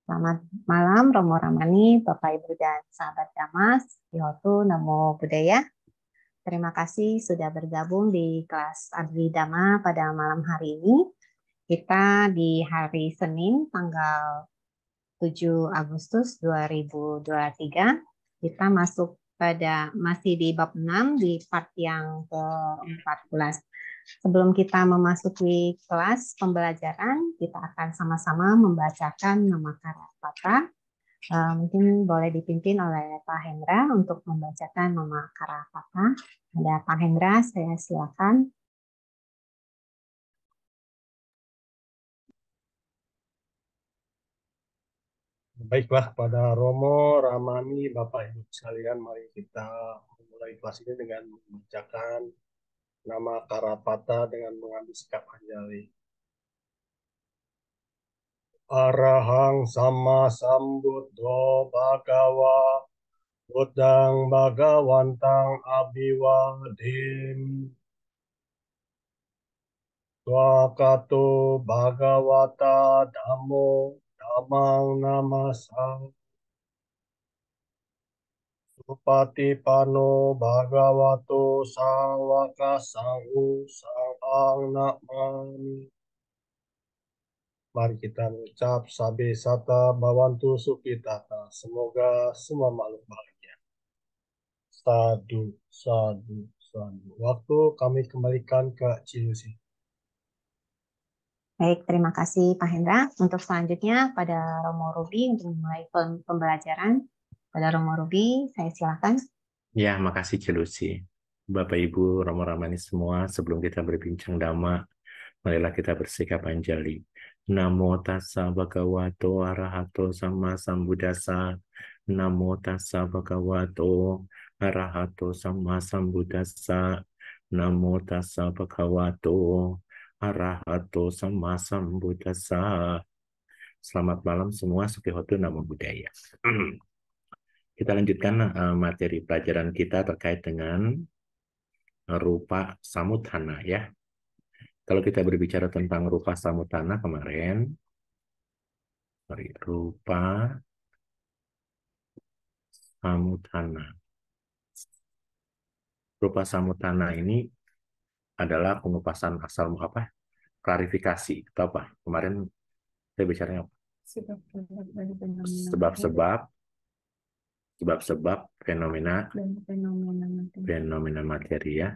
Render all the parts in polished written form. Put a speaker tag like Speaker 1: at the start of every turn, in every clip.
Speaker 1: Selamat malam, Romo Ramani, Bapak Ibu dan sahabat Damas, Yotu Namo Buddhaya. Terima kasih sudah bergabung di kelas Abdi Dhamma pada malam hari ini. Kita di hari Senin tanggal 7 Agustus 2023. Kita masuk masih di bab 6 di part yang ke-14. Sebelum kita memasuki kelas pembelajaran, kita akan sama-sama membacakan nama Karapata. Mungkin boleh dipimpin oleh Pak Hendra untuk membacakan nama Karapata. Ada Pak Hendra, saya silakan.
Speaker 2: Baiklah, pada Romo, Ramani, Bapak Ibu sekalian, mari kita memulai kelas ini dengan membacakan nama Karapata dengan mengambil sikap anjali. Arahang sama sambuddho bhagawa buddhang bhagawantang abhiwadim swakato bhagawata dhammo dhammang namasang Supatipano Bhagavato Sawaka Sanghu Sang Namami. Mari kita mengucap Sabe Sata Bhavantu Sukhitata. Semoga semua makhluk bahagia. Sadu, sadu, sadu. Waktu kami kembalikan ke Cilusi.
Speaker 1: Baik, terima kasih Pak Hendra. Untuk selanjutnya pada Romo Ruby untuk memulai pembelajaran. Pada Romo Ruby, saya silakan.
Speaker 3: Ya, makasih Celusi. Bapak Ibu, Romo Ramani semua, sebelum kita berbincang Dhamma, marilah kita bersikap anjali. Namo tassa bhagavato arahato sama sambuddhassa. Namo tassa bhagavato arahato sama sambuddhassa. Namo tassa bhagavato arahato sama sambuddhassa. Selamat malam semua, Sukihotu Namo Buddhaya. Kita lanjutkan materi pelajaran kita terkait dengan rupa samudhana ya. Kalau kita berbicara tentang rupa samudhana kemarin, rupa samudhana. Rupa samudhana ini adalah pengupasan asal apa? Klarifikasi atau apa? Kemarin saya bicaranya apa? Sebab-sebab fenomena materi ya.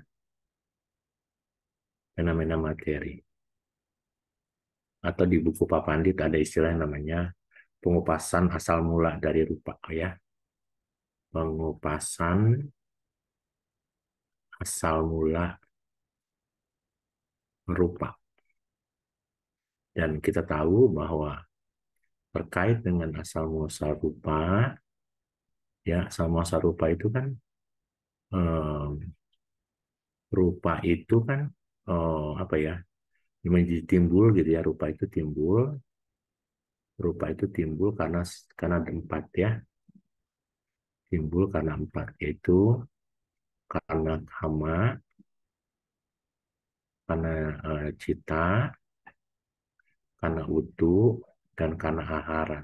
Speaker 3: Fenomena materi. Atau di buku Pak Pandit ada istilah yang namanya pengupasan asal mula dari rupa ya. Pengupasan asal mula rupa. Dan kita tahu bahwa terkait dengan asal muasal rupa, ya asal muasal rupa itu kan rupa itu kan apa ya, menjadi timbul gitu ya, rupa itu timbul karena ada empat ya, timbul karena empat, yaitu karena kama, karena cita, karena utu, dan karena ahara.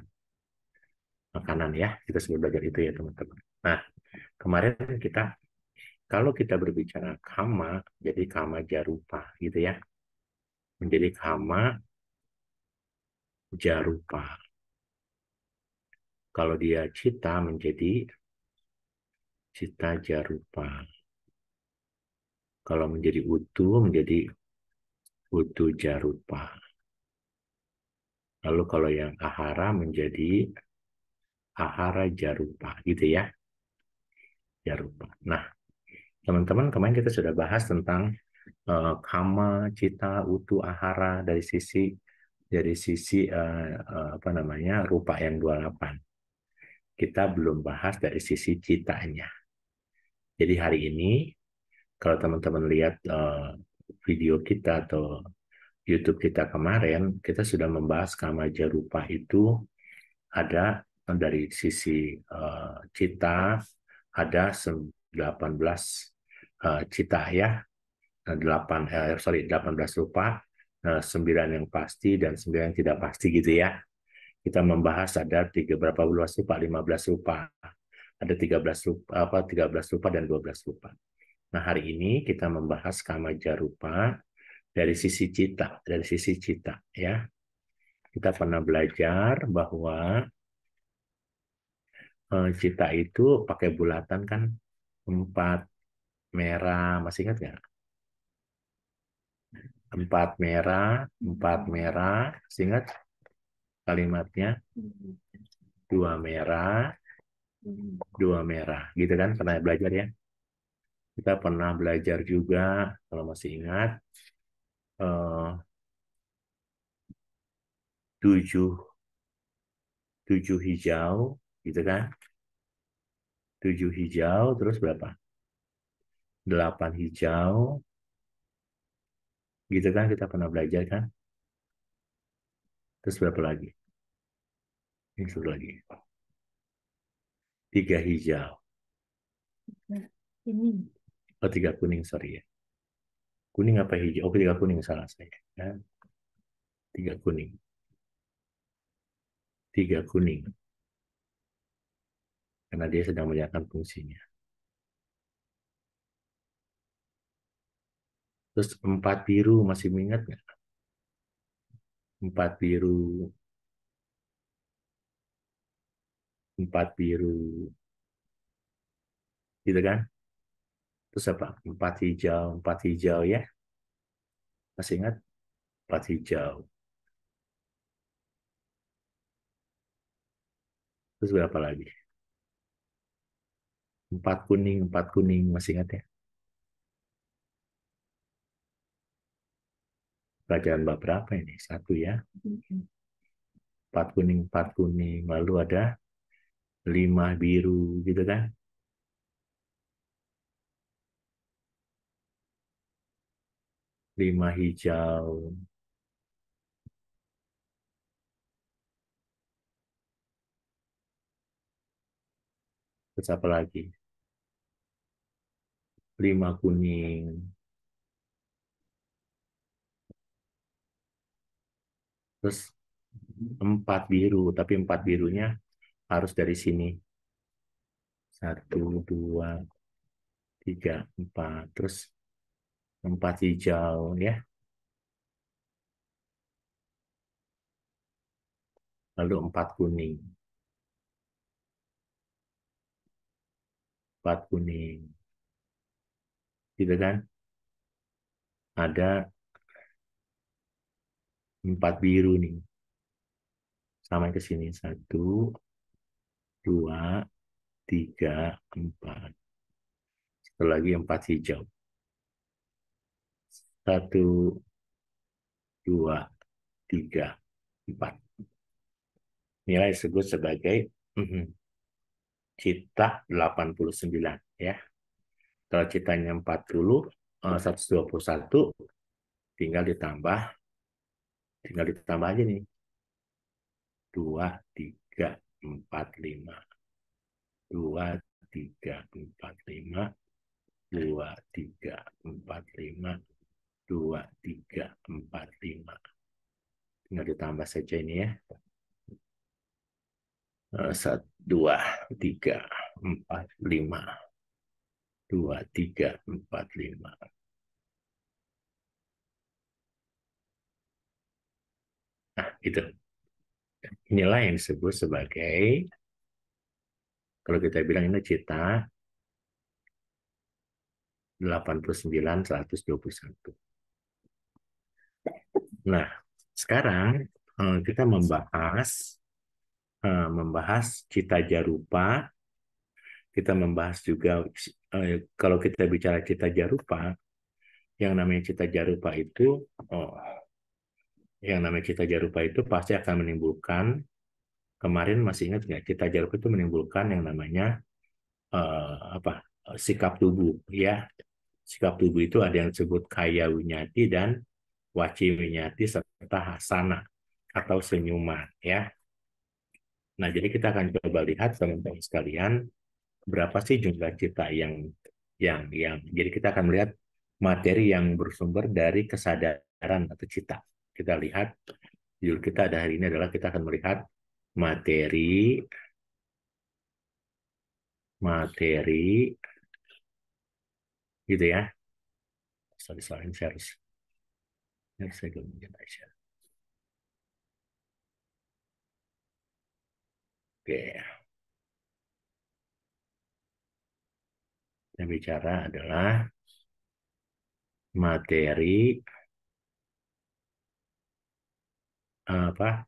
Speaker 3: Makanan ya, kita sudah belajar itu ya teman-teman. Nah, kemarin kalau kita berbicara kama, jadi kama jarupa gitu ya. Menjadi kama jarupa. Kalau dia cita menjadi cita jarupa. Kalau menjadi utu menjadi utu jarupa. Lalu kalau yang ahara menjadi ahara jarupa gitu ya. Jarupa. Nah, teman-teman kemarin kita sudah bahas tentang kama, cita, utu, ahara dari sisi apa namanya rupa yang 28. Kita belum bahas dari sisi citanya. Jadi hari ini kalau teman-teman lihat video kita atau YouTube kita kemarin, kita sudah membahas kama jarupa itu ada dari sisi cita ada 18 cita ya. 18 rupa, 9 yang pasti dan 9 yang tidak pasti gitu ya. Kita membahas ada berapa belas rupa, 15 rupa. Ada 13 rupa, 13 rupa dan 12 rupa. Nah, hari ini kita membahas kamaja rupa dari sisi cita, ya. Kita pernah belajar bahwa cita itu pakai bulatan kan 4 merah, masih ingat nggak? 4 merah, masih ingat kalimatnya? 2 merah, 2 merah, gitu kan? Pernah belajar ya? Kita pernah belajar juga, kalau masih ingat, 7 hijau, gitu kan? 7 hijau, terus berapa? 8 hijau, gitu kan? Kita pernah belajar kan? Terus berapa lagi? Ini satu lagi. 3 hijau.
Speaker 1: Ini.
Speaker 3: Oh, 3 kuning, sorry ya. Kuning apa hijau? Oh, 3 kuning, salah saya. Ya. 3 kuning. 3 kuning. Karena dia sedang menjalankan fungsinya. Terus 4 biru, masih ingat nggak? 4 biru. 4 biru. Gitu kan? Terus apa? 4 hijau. 4 hijau ya. Masih ingat? 4 hijau. Terus berapa lagi? 4 kuning. 4 kuning. Masih ingat ya? Pelajaran bab berapa ini? 1 ya. 4 kuning. 4 kuning. Lalu ada 5 biru. Gitu kan? 5 hijau. Terus apa lagi? 5 kuning. Terus 4 biru. Tapi 4 birunya harus dari sini. 1, 2, 3, 4. Terus 4 hijau ya. Lalu 4 kuning. 4 kuning. Gitu kan? Ada 4 biru nih. Sama ke sini. 1, 2, 3, 4. Satu lagi 4 hijau. 1, 2, 3, 4. Nilai disebut sebagai cita 89 ya. Kalau citanya 40, 121 tinggal ditambah aja nih. 2, 3, 4, 5. 2, 3, 4, 5. 2, 3, 4, 5. 2, 3, 4, 5. Tinggal ditambah saja ini ya. 1, 2, 3, 4, 5. 2, 3, 4, 5. Nah, itu. Inilah yang disebut sebagai, kalau kita bilang ini cita 89-121. Nah, sekarang kita membahas cita jarupa. Kita membahas juga kalau kita bicara cita jarupa, yang namanya cita jarupa itu, pasti akan menimbulkan. Kemarin masih ingat nggak, cita jarupa itu menimbulkan yang namanya sikap tubuh ya. Sikap tubuh itu ada yang disebut kaya winyati dan waci winyati serta hasana atau senyuman ya. Nah, jadi kita akan coba lihat teman-teman sekalian berapa sih jumlah cita yang jadi kita akan melihat materi yang bersumber dari kesadaran atau cita. Kita lihat judul kita ada hari ini adalah kita akan melihat materi, gitu ya. Soal ini saya belum menjelaskan. Oke, yang bicara adalah materi apa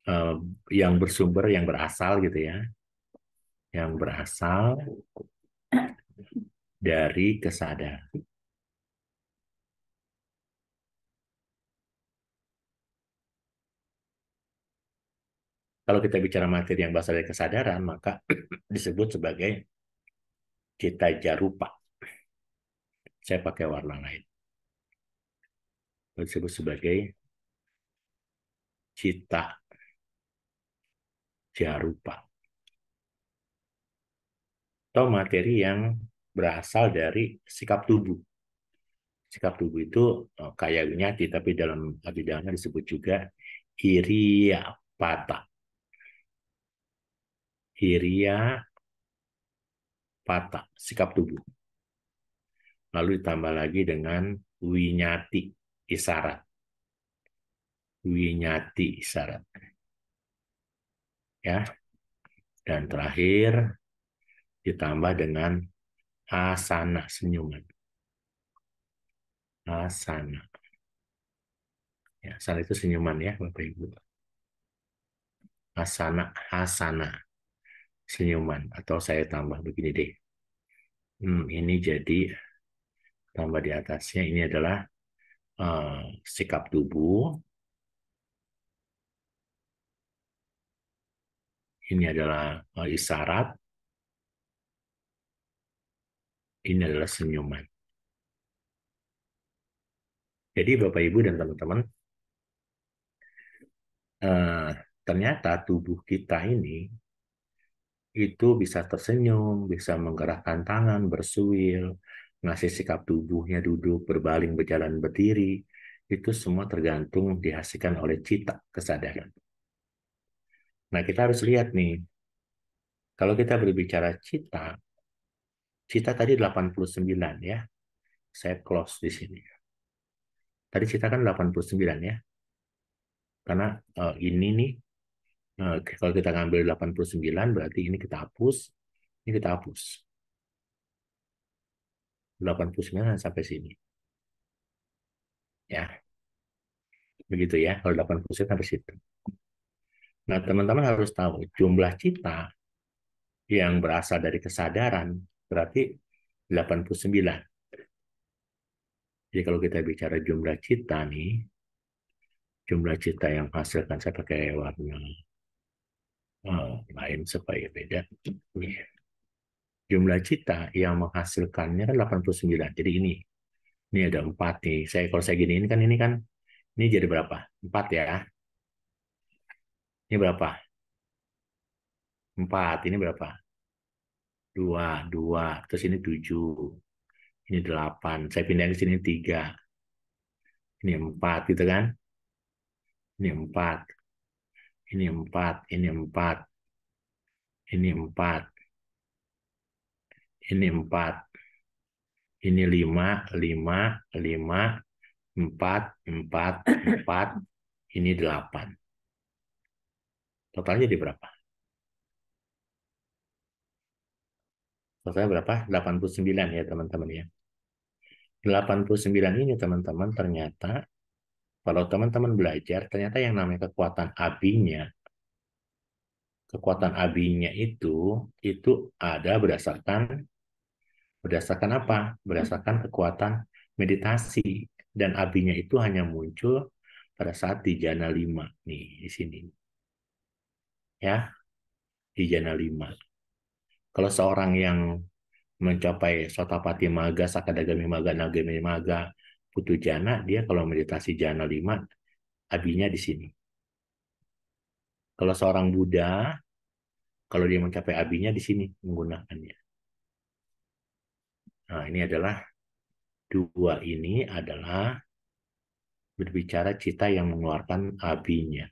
Speaker 3: eh, yang bersumber, yang berasal gitu ya, yang berasal dari kesadaran. Kalau kita bicara materi yang berasal dari kesadaran, maka disebut sebagai cita jarupa. Saya pakai warna lain. Disebut sebagai cita jarupa. Atau materi yang berasal dari sikap tubuh. Sikap tubuh itu kayak nyati, tapi dalam bidangnya disebut juga hiriya-pata. Hiriya-pata, sikap tubuh. Lalu ditambah lagi dengan winyati, isyarat. Winyati, isyarat. Ya. Dan terakhir ditambah dengan asana, senyuman. Asana. Ya, asana itu senyuman ya, Bapak Ibu. Asana, senyuman. Atau saya tambah begini deh. Ini jadi tambah di atasnya, ini adalah sikap tubuh. Ini adalah isyarat. Ini adalah senyuman. Jadi Bapak Ibu dan teman-teman, ternyata tubuh kita ini itu bisa tersenyum, bisa menggerakkan tangan, bersuil, ngasih sikap tubuhnya duduk, berbaling, berjalan, berdiri. Itu semua tergantung dihasilkan oleh cita, kesadaran. Nah, kita harus lihat nih, kalau kita berbicara cita tadi 89 ya. Saya close di sini. Tadi cita kan 89 ya. Karena ini nih, kalau kita ngambil 89 berarti ini kita hapus, ini kita hapus. 89 sampai sini. Ya, begitu ya. Kalau 89 sampai situ. Nah, teman-teman harus tahu jumlah cita yang berasal dari kesadaran berarti 89. Jadi kalau kita bicara jumlah cita nih, jumlah cita yang hasilkan, saya pakai warna lain supaya beda. Nih. Jumlah cita yang menghasilkannya kan 89. Jadi ini ada 4 nih. Kalau saya gini ini jadi berapa? 4 ya. Ini berapa? 4. Ini berapa? 2. Terus ini 7. Ini 8. Saya pindah ke sini 3. Ini 4 gitu kan? Ini 4. Ini 4. Ini 4. Ini 4. Ini 4. Ini 5. 5. 5. 4. 4. 4. Ini 8. Totalnya jadi berapa? Totalnya berapa? 89 ya teman-teman ya. 89 ini teman-teman ternyata kalau teman-teman belajar ternyata yang namanya kekuatan abinya itu ada berdasarkan apa? Berdasarkan kekuatan meditasi dan abinya itu hanya muncul pada saat di jana 5 nih di sini. Ya, di jana 5. Kalau seorang yang mencapai Sotapati Maga, Sakadagami Maga, Nagami Maga, Putu Jana, dia kalau meditasi jana 5, abinya di sini. Kalau seorang Buddha, kalau dia mencapai abinya di sini menggunakannya. Nah, dua ini adalah berbicara cita yang mengeluarkan abinya.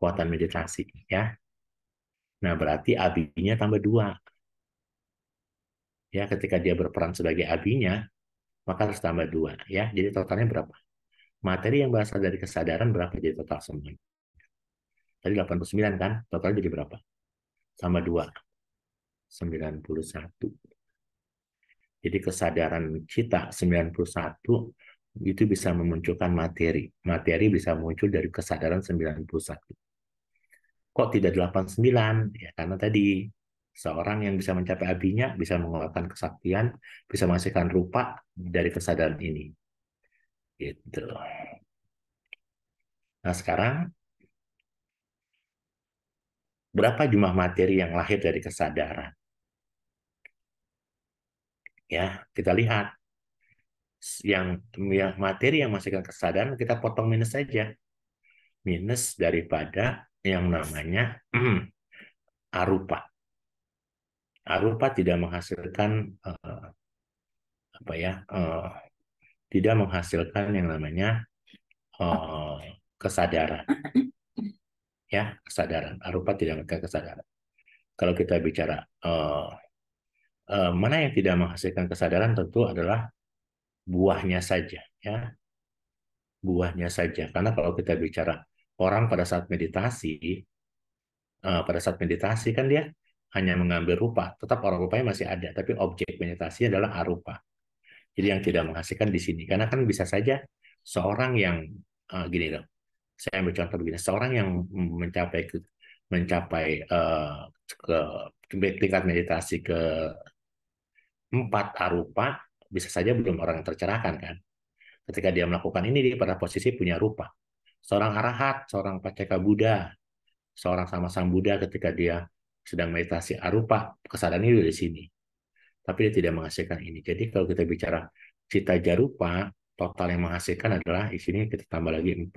Speaker 3: kekuatan meditasi. Ya. Nah, berarti abinya tambah 2. Ya, ketika dia berperan sebagai abinya, maka harus tambah 2. Ya. Jadi totalnya berapa? Materi yang berasal dari kesadaran berapa jadi total semuanya? Tadi 89 kan? Totalnya jadi berapa? Tambah 2. 91. Jadi kesadaran kita 91 itu bisa memunculkan materi. Materi bisa muncul dari kesadaran 91. Kok tidak 89? Ya karena tadi seorang yang bisa mencapai abinya bisa mengeluarkan kesaktian, bisa menghasilkan rupa dari kesadaran ini. Gitu. Nah, sekarang berapa jumlah materi yang lahir dari kesadaran? Ya, kita lihat yang materi yang menghasilkan kesadaran kita potong minus saja. Minus daripada yang namanya arupa. Arupa tidak menghasilkan apa ya? Tidak menghasilkan yang namanya kesadaran. Ya, kesadaran. Arupa tidak menghasilkan kesadaran. Kalau kita bicara mana yang tidak menghasilkan kesadaran tentu adalah buahnya saja, ya. Buahnya saja. Karena kalau kita bicara orang pada saat meditasi kan dia hanya mengambil rupa, tetap orang rupanya masih ada, tapi objek meditasi adalah arupa. Jadi yang tidak menghasilkan di sini, karena kan bisa saja seorang yang gini loh, saya ambil contoh begini, seorang yang mencapai ke tingkat meditasi ke 4 arupa, bisa saja belum orang yang tercerahkan kan. Ketika dia melakukan ini dia pada posisi punya rupa. Seorang arahat, seorang paceka Buddha, seorang sama sang Buddha ketika dia sedang meditasi arupa, kesadaran itu di sini. Tapi dia tidak menghasilkan ini. Jadi kalau kita bicara cita jarupa, total yang menghasilkan adalah di sini kita tambah lagi 4,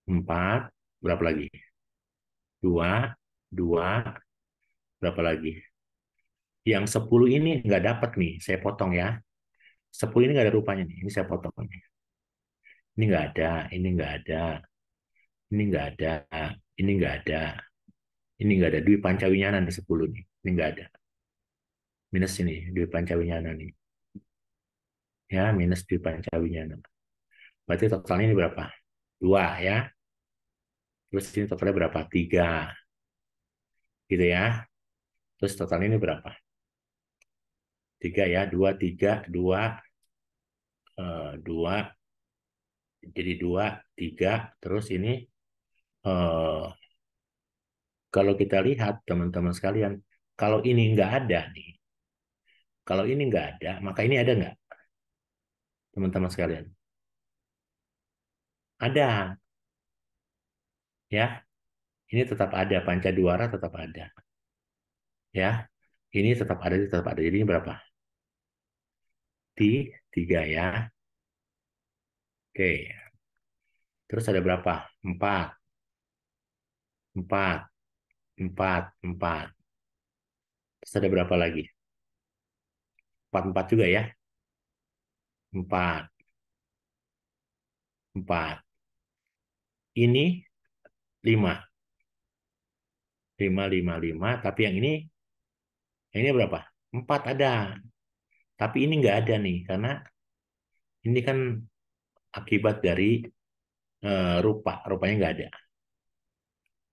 Speaker 3: 4, berapa lagi? 2, 2, berapa lagi? Yang 10 ini nggak dapat nih, saya potong ya. 10 ini nggak ada rupanya nih, ini saya potong. Ini nggak ada, ini nggak ada, ini nggak ada, ini nggak ada, ini nggak ada. Dwi Pancawinyana nih 10 nih, ini nggak ada. Minus ini, Dwi Pancawinyana nih. Ya, minus Dwi Pancawinyana. Berarti totalnya ini berapa? 2 ya. Terus ini totalnya berapa? 3. Gitu ya. Terus totalnya ini berapa? 3 ya. 2, 3, 2, 2. Jadi 2, 3. Terus ini eh, kalau kita lihat teman-teman sekalian, kalau ini nggak ada nih, kalau ini nggak ada, maka ini ada nggak, teman-teman sekalian? Ada, ya. Ini tetap ada, pancaduara tetap ada, ya. Ini tetap ada, tetap ada. Jadi ini berapa? 3 ya. Oke. Terus ada berapa? 4, 4, 4, 4. Terus ada berapa lagi? 4, 4 juga ya. 4, 4. Ini 5, 5, 5, 5. Tapi yang ini berapa? 4 ada. Tapi ini nggak ada nih, karena ini kan akibat dari rupa. Rupanya nggak ada.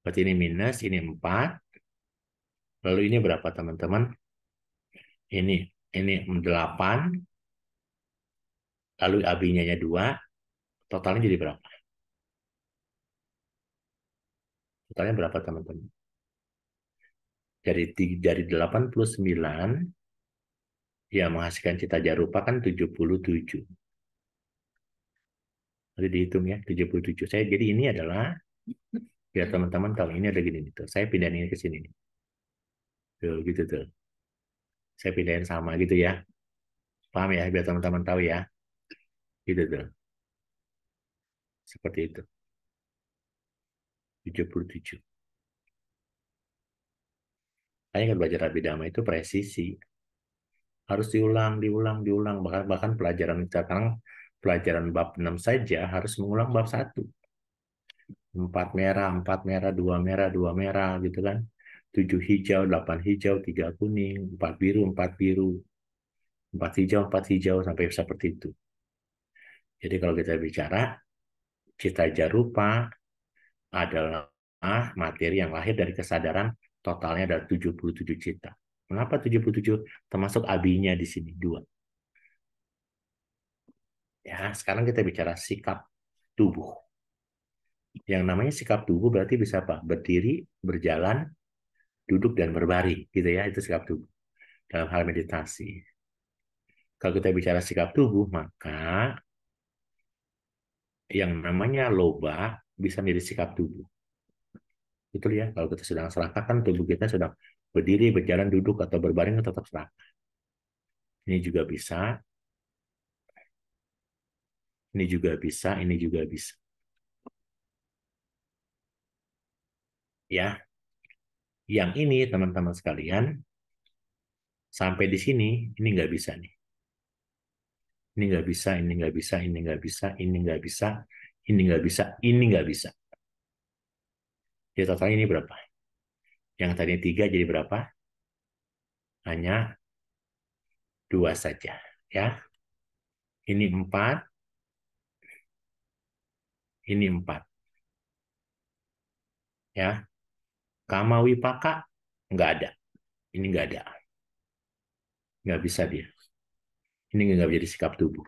Speaker 3: Berarti ini minus, ini 4. Lalu ini berapa teman-teman? Ini 8. Lalu AB-nya 2. Totalnya jadi berapa? Totalnya berapa teman-teman? Dari 89 ya menghasilkan cita jarupa kan 77. Nanti dihitung ya 77. Jadi ini adalah biar teman-teman tahu ini ada gini tuh. Saya pindahin ini ke sini nih. Tuh gitu tuh. Saya pindahin sama gitu ya. Paham ya biar teman-teman tahu ya. Gitu tuh. Seperti itu. 77. Kayaknya kan belajar Abhidhamma itu presisi. Harus diulang, diulang, diulang. Bahkan pelajaran sekarang, pelajaran bab 6 saja harus mengulang bab 1. 4 merah, 4 merah, 2 merah, 2 merah gitu kan. 7 hijau, 8 hijau, 3 kuning, 4 biru, 4 biru, 4 hijau, 4 hijau, sampai seperti itu. Jadi kalau kita bicara cita jarupa adalah materi yang lahir dari kesadaran, totalnya ada 77 cita. Mengapa 77? Termasuk abinya di sini, 2. Ya, sekarang kita bicara sikap tubuh. Yang namanya sikap tubuh berarti bisa apa? Berdiri, berjalan, duduk, dan berbaring. Gitu ya, itu sikap tubuh. Dalam hal meditasi. Kalau kita bicara sikap tubuh, maka yang namanya loba bisa menjadi sikap tubuh. Betul ya, kalau kita sedang serakah kan tubuh kita sedang berdiri, berjalan, duduk, atau berbaring tetap serakah. Ini juga bisa, ini juga bisa, ini juga bisa. Ya, yang ini teman-teman sekalian, sampai di sini, ini nggak bisa nih. Ini nggak bisa, ini nggak bisa, ini nggak bisa, ini nggak bisa, ini nggak bisa, ini nggak bisa. Jadi totalnya ini berapa? Yang tadi 3 jadi berapa? Hanya 2 saja. Ya, ini 4, ini 4. Ya, Kama Wipaka nggak ada. Ini nggak ada. Nggak bisa dia. Ini nggak menjadi sikap tubuh.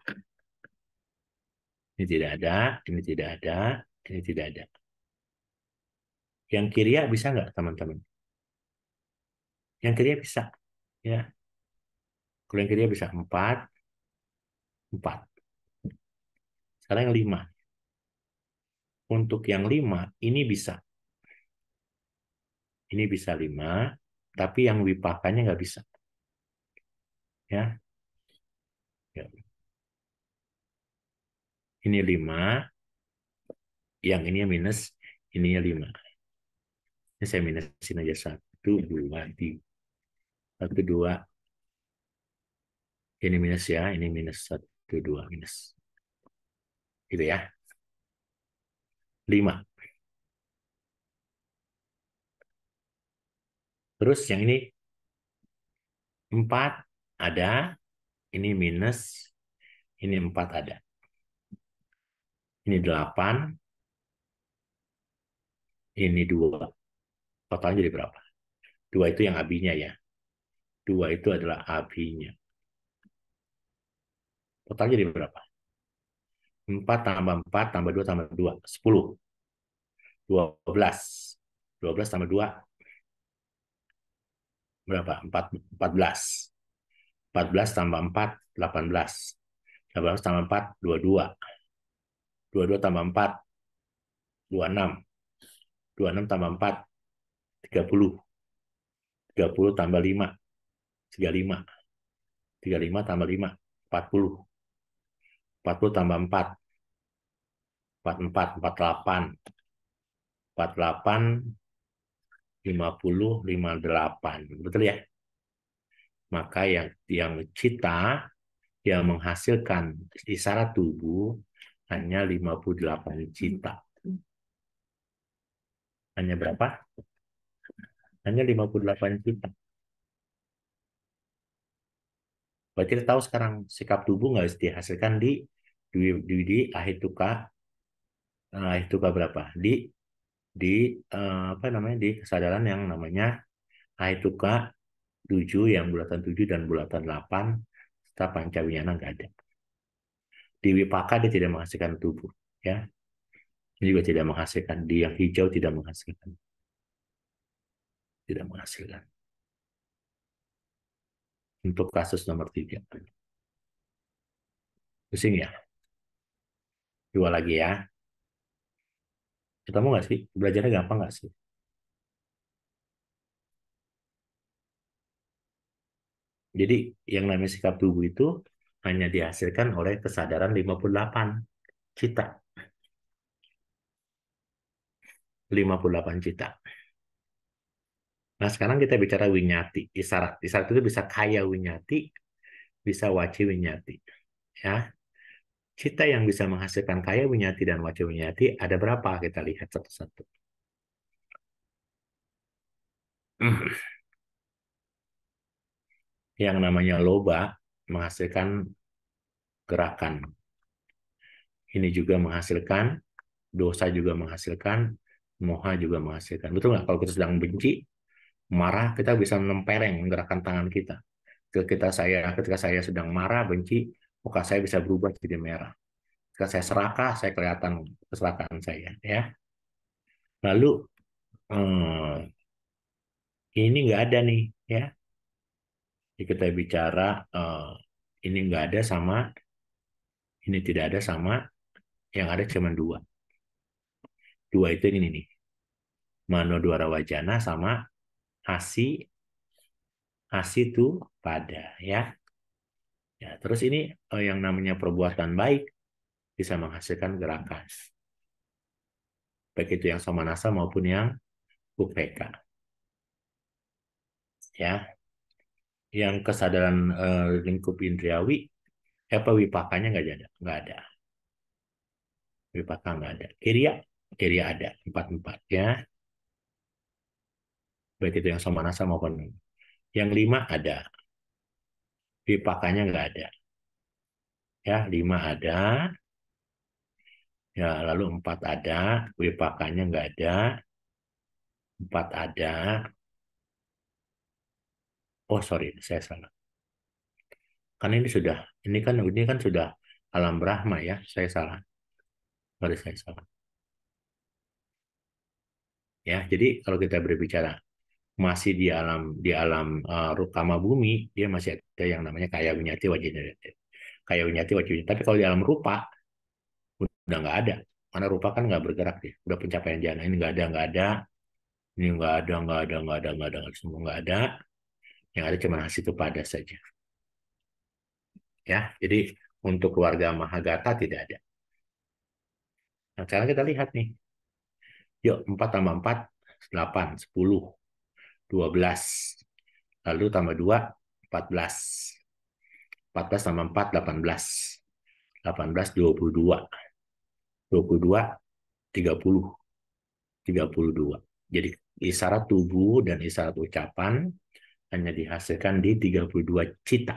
Speaker 3: Ini tidak ada, ini tidak ada, ini tidak ada. Yang kiri ya bisa nggak teman-teman? Yang kiri bisa. Ya, kalau yang kiri bisa 4, 4. Sekarang yang 5. Untuk yang 5, ini bisa. Ini bisa 5, tapi yang wipakanya nggak bisa. Ya. Ya. Ini 5, yang ini minus, ininya 5. Ini saya minusin aja 1, 2, 3. 1, 2. Ini minus ya, ini minus 1, 2, minus. Gitu ya. 5. Terus yang ini 4 ada, ini minus, ini 4 ada. Ini 8, ini 2. Totalnya jadi berapa? 2 itu yang abinya ya. 2 itu adalah abinya. Totalnya jadi berapa? 4 tambah 4 tambah 2 tambah 2. 10. 12. 12 tambah 2. Berapa? 14. 14 tambah 4, 18. 18 tambah 4, 22. 22 tambah 4, 26. 26 tambah 4, 30. 30 tambah 5, 35. 35 tambah 5, 40. 40 tambah 4, 44, 48. 48, 50, 58. Betul ya? Maka yang cita yang menghasilkan isyarat tubuh hanya 58 cita. Hanya berapa? Hanya 58 cita. Berarti kita tahu sekarang sikap tubuh nggak dihasilkan di ahituka, ahituka berapa? Apa namanya, di kesadaran yang namanya ahituka 7, yang bulatan 7 dan bulatan 8 serta pancawinyana nggak ada. Di wipaka dia tidak menghasilkan tubuh, ya. Ini juga tidak menghasilkan. Di yang hijau tidak menghasilkan. Tidak menghasilkan. Untuk kasus nomor 3. Pusing ya? 2 lagi ya. Ketemu nggak sih? Belajarnya gampang nggak sih? Jadi yang namanya sikap tubuh itu hanya dihasilkan oleh kesadaran 58 cita. 58 cita. Nah, sekarang kita bicara winyati, isyarat. Isyarat itu bisa kaya winyati, bisa waci winyati. Ya. Cita yang bisa menghasilkan kaya winyati dan waca winyati ada berapa? Kita lihat satu-satu. Yang namanya loba menghasilkan gerakan. Ini juga menghasilkan, dosa juga menghasilkan, moha juga menghasilkan. Betul nggak? Kalau kita sedang benci, marah, kita bisa menempeleng menggerakkan tangan kita. Ketika saya sedang marah, benci, muka saya bisa berubah jadi merah. Ketika saya serakah, saya kelihatan keserakahan saya. Ya. Lalu ini nggak ada nih, ya. Jadi kita bicara ini nggak ada sama ini tidak ada sama yang ada cuma dua. Dua itu ini nih. Mano Dwara Wajana sama Asi Asi itu pada, ya. Ya, terus ini yang namanya perbuatan baik bisa menghasilkan gerakan. Baik itu yang Somanasa maupun yang Upeka. Ya. Yang kesadaran lingkup indriawi, apa wipakanya nggak ada, nggak ada. Wipaka nggak ada. Kiriya ada, empat ya. Baik itu yang Somanasa maupun yang lima ada. Wipakanya nggak ada. Ya, lima ada. Ya, lalu empat ada. Wipakanya nggak ada. Empat ada. Oh, sorry, saya salah. Karena ini kan sudah alam Brahma ya. Saya salah. Sorry, saya salah. Ya, jadi kalau kita berbicara masih di alam rukama bumi, dia masih ada yang namanya kaya winyati wajib. Kaya winyati wajib. Tapi kalau di alam rupa udah nggak ada. Karena rupa kan nggak bergerak dia. Udah pencapaian jana. Ini nggak ada. Ini nggak ada. Semua nggak ada. Yang ada cuma itu pada saja. Ya, jadi untuk keluarga Mahagata tidak ada. Nah, sekarang kita lihat nih. Yuk, 4 tambah 4, 8, 10, 12. Lalu tambah 2, 14. 14 tambah 4, 18. 18, 22. 22, 30. 32. Jadi isyarat tubuh dan isyarat ucapan hanya dihasilkan di 32 cita.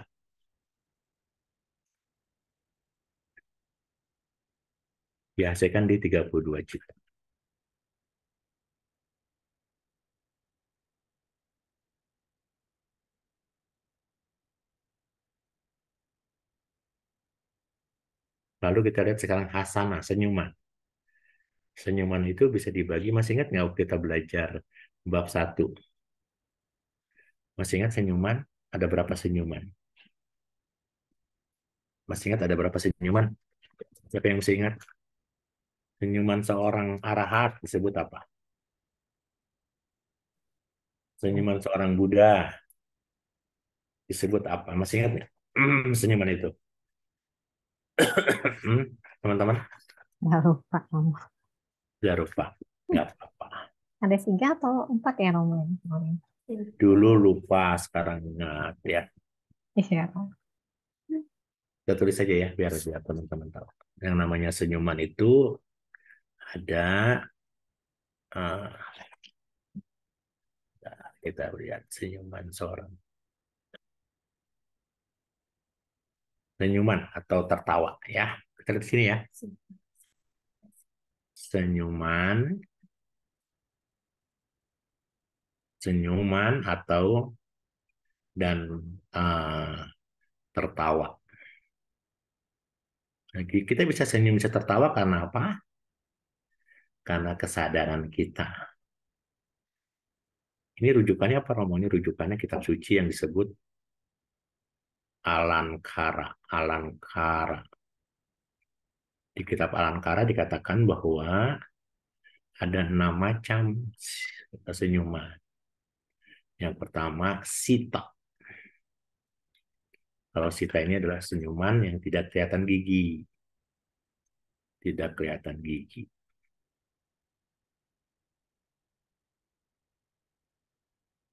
Speaker 3: Dihasilkan di 32 cita. Lalu kita lihat sekarang hasana, senyuman. Senyuman itu bisa dibagi, masih ingat nggak waktu kita belajar bab 1? Masih ingat senyuman? Ada berapa senyuman? Masih ingat ada berapa senyuman? Siapa yang masih ingat? Senyuman seorang arahat disebut apa? Senyuman seorang Buddha disebut apa? Masih ingat nggak? Senyuman itu. Teman-teman?
Speaker 1: Nggak lupa, Romo.
Speaker 3: Sudah lupa. Nggak apa-apa.
Speaker 1: Ada 3 atau 4 ya, Romo? Kemarin?
Speaker 3: Dulu lupa, sekarang ingat ya.
Speaker 1: Iya.
Speaker 3: Kita tulis saja ya, biar teman-teman tahu. Yang namanya senyuman itu ada, uh, kita lihat senyuman seorang. Senyuman atau tertawa ya. Kita lihat di sini ya. Senyuman, senyuman atau dan tertawa. Jadi kita bisa senyum, bisa tertawa karena apa? Karena kesadaran kita. Ini rujukannya apa, Romo? Ini rujukannya kitab suci yang disebut Alankara. Alankara. Di kitab Alankara dikatakan bahwa ada 6 macam senyuman. Yang pertama, sita. Kalau sita ini adalah senyuman yang tidak kelihatan gigi. Tidak kelihatan gigi.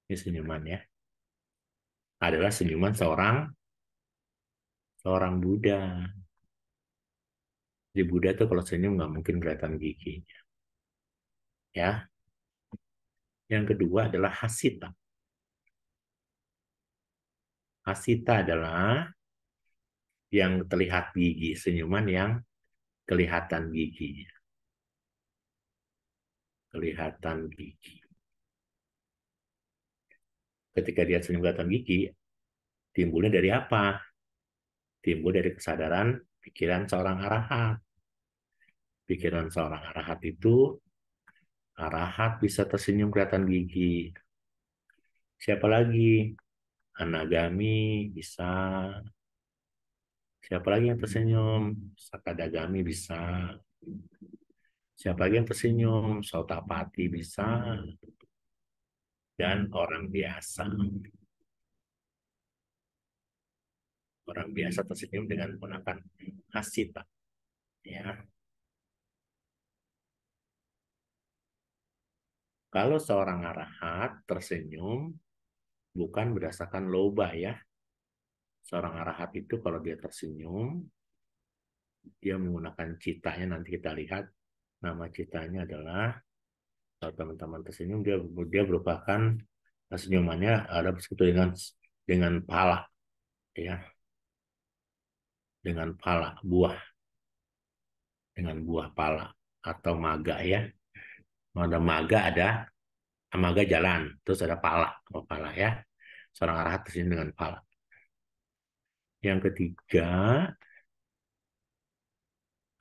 Speaker 3: Ini senyuman ya. Adalah senyuman seorang Buddha. Di Buddha tuh kalau senyum nggak mungkin kelihatan giginya. Ya. Yang kedua adalah hasita. Hasita adalah yang terlihat gigi, senyuman yang kelihatan giginya. Kelihatan gigi. Ketika dia senyum kelihatan gigi, timbulnya dari apa? Timbul dari kesadaran pikiran seorang arahat. Pikiran seorang arahat itu, arahat bisa tersenyum kelihatan gigi. Siapa lagi? Anagami bisa. Siapa lagi yang tersenyum? Sakadagami bisa. Siapa lagi yang tersenyum? Sotapati bisa. Dan orang biasa. Orang biasa tersenyum dengan menggunakan hasita. Ya. Kalau seorang arahat tersenyum bukan berdasarkan loba ya. Seorang arahat itu kalau dia tersenyum, dia menggunakan citanya, nanti kita lihat nama citanya adalah, kalau teman-teman tersenyum, dia merupakan senyumannya ada bersekutu dengan pala ya, dengan pala buah, dengan buah pala atau maga ya. Ada maga, ada maga jalan, terus ada pala, pala ya. Seorang arahat tersenyum dengan pala. Yang ketiga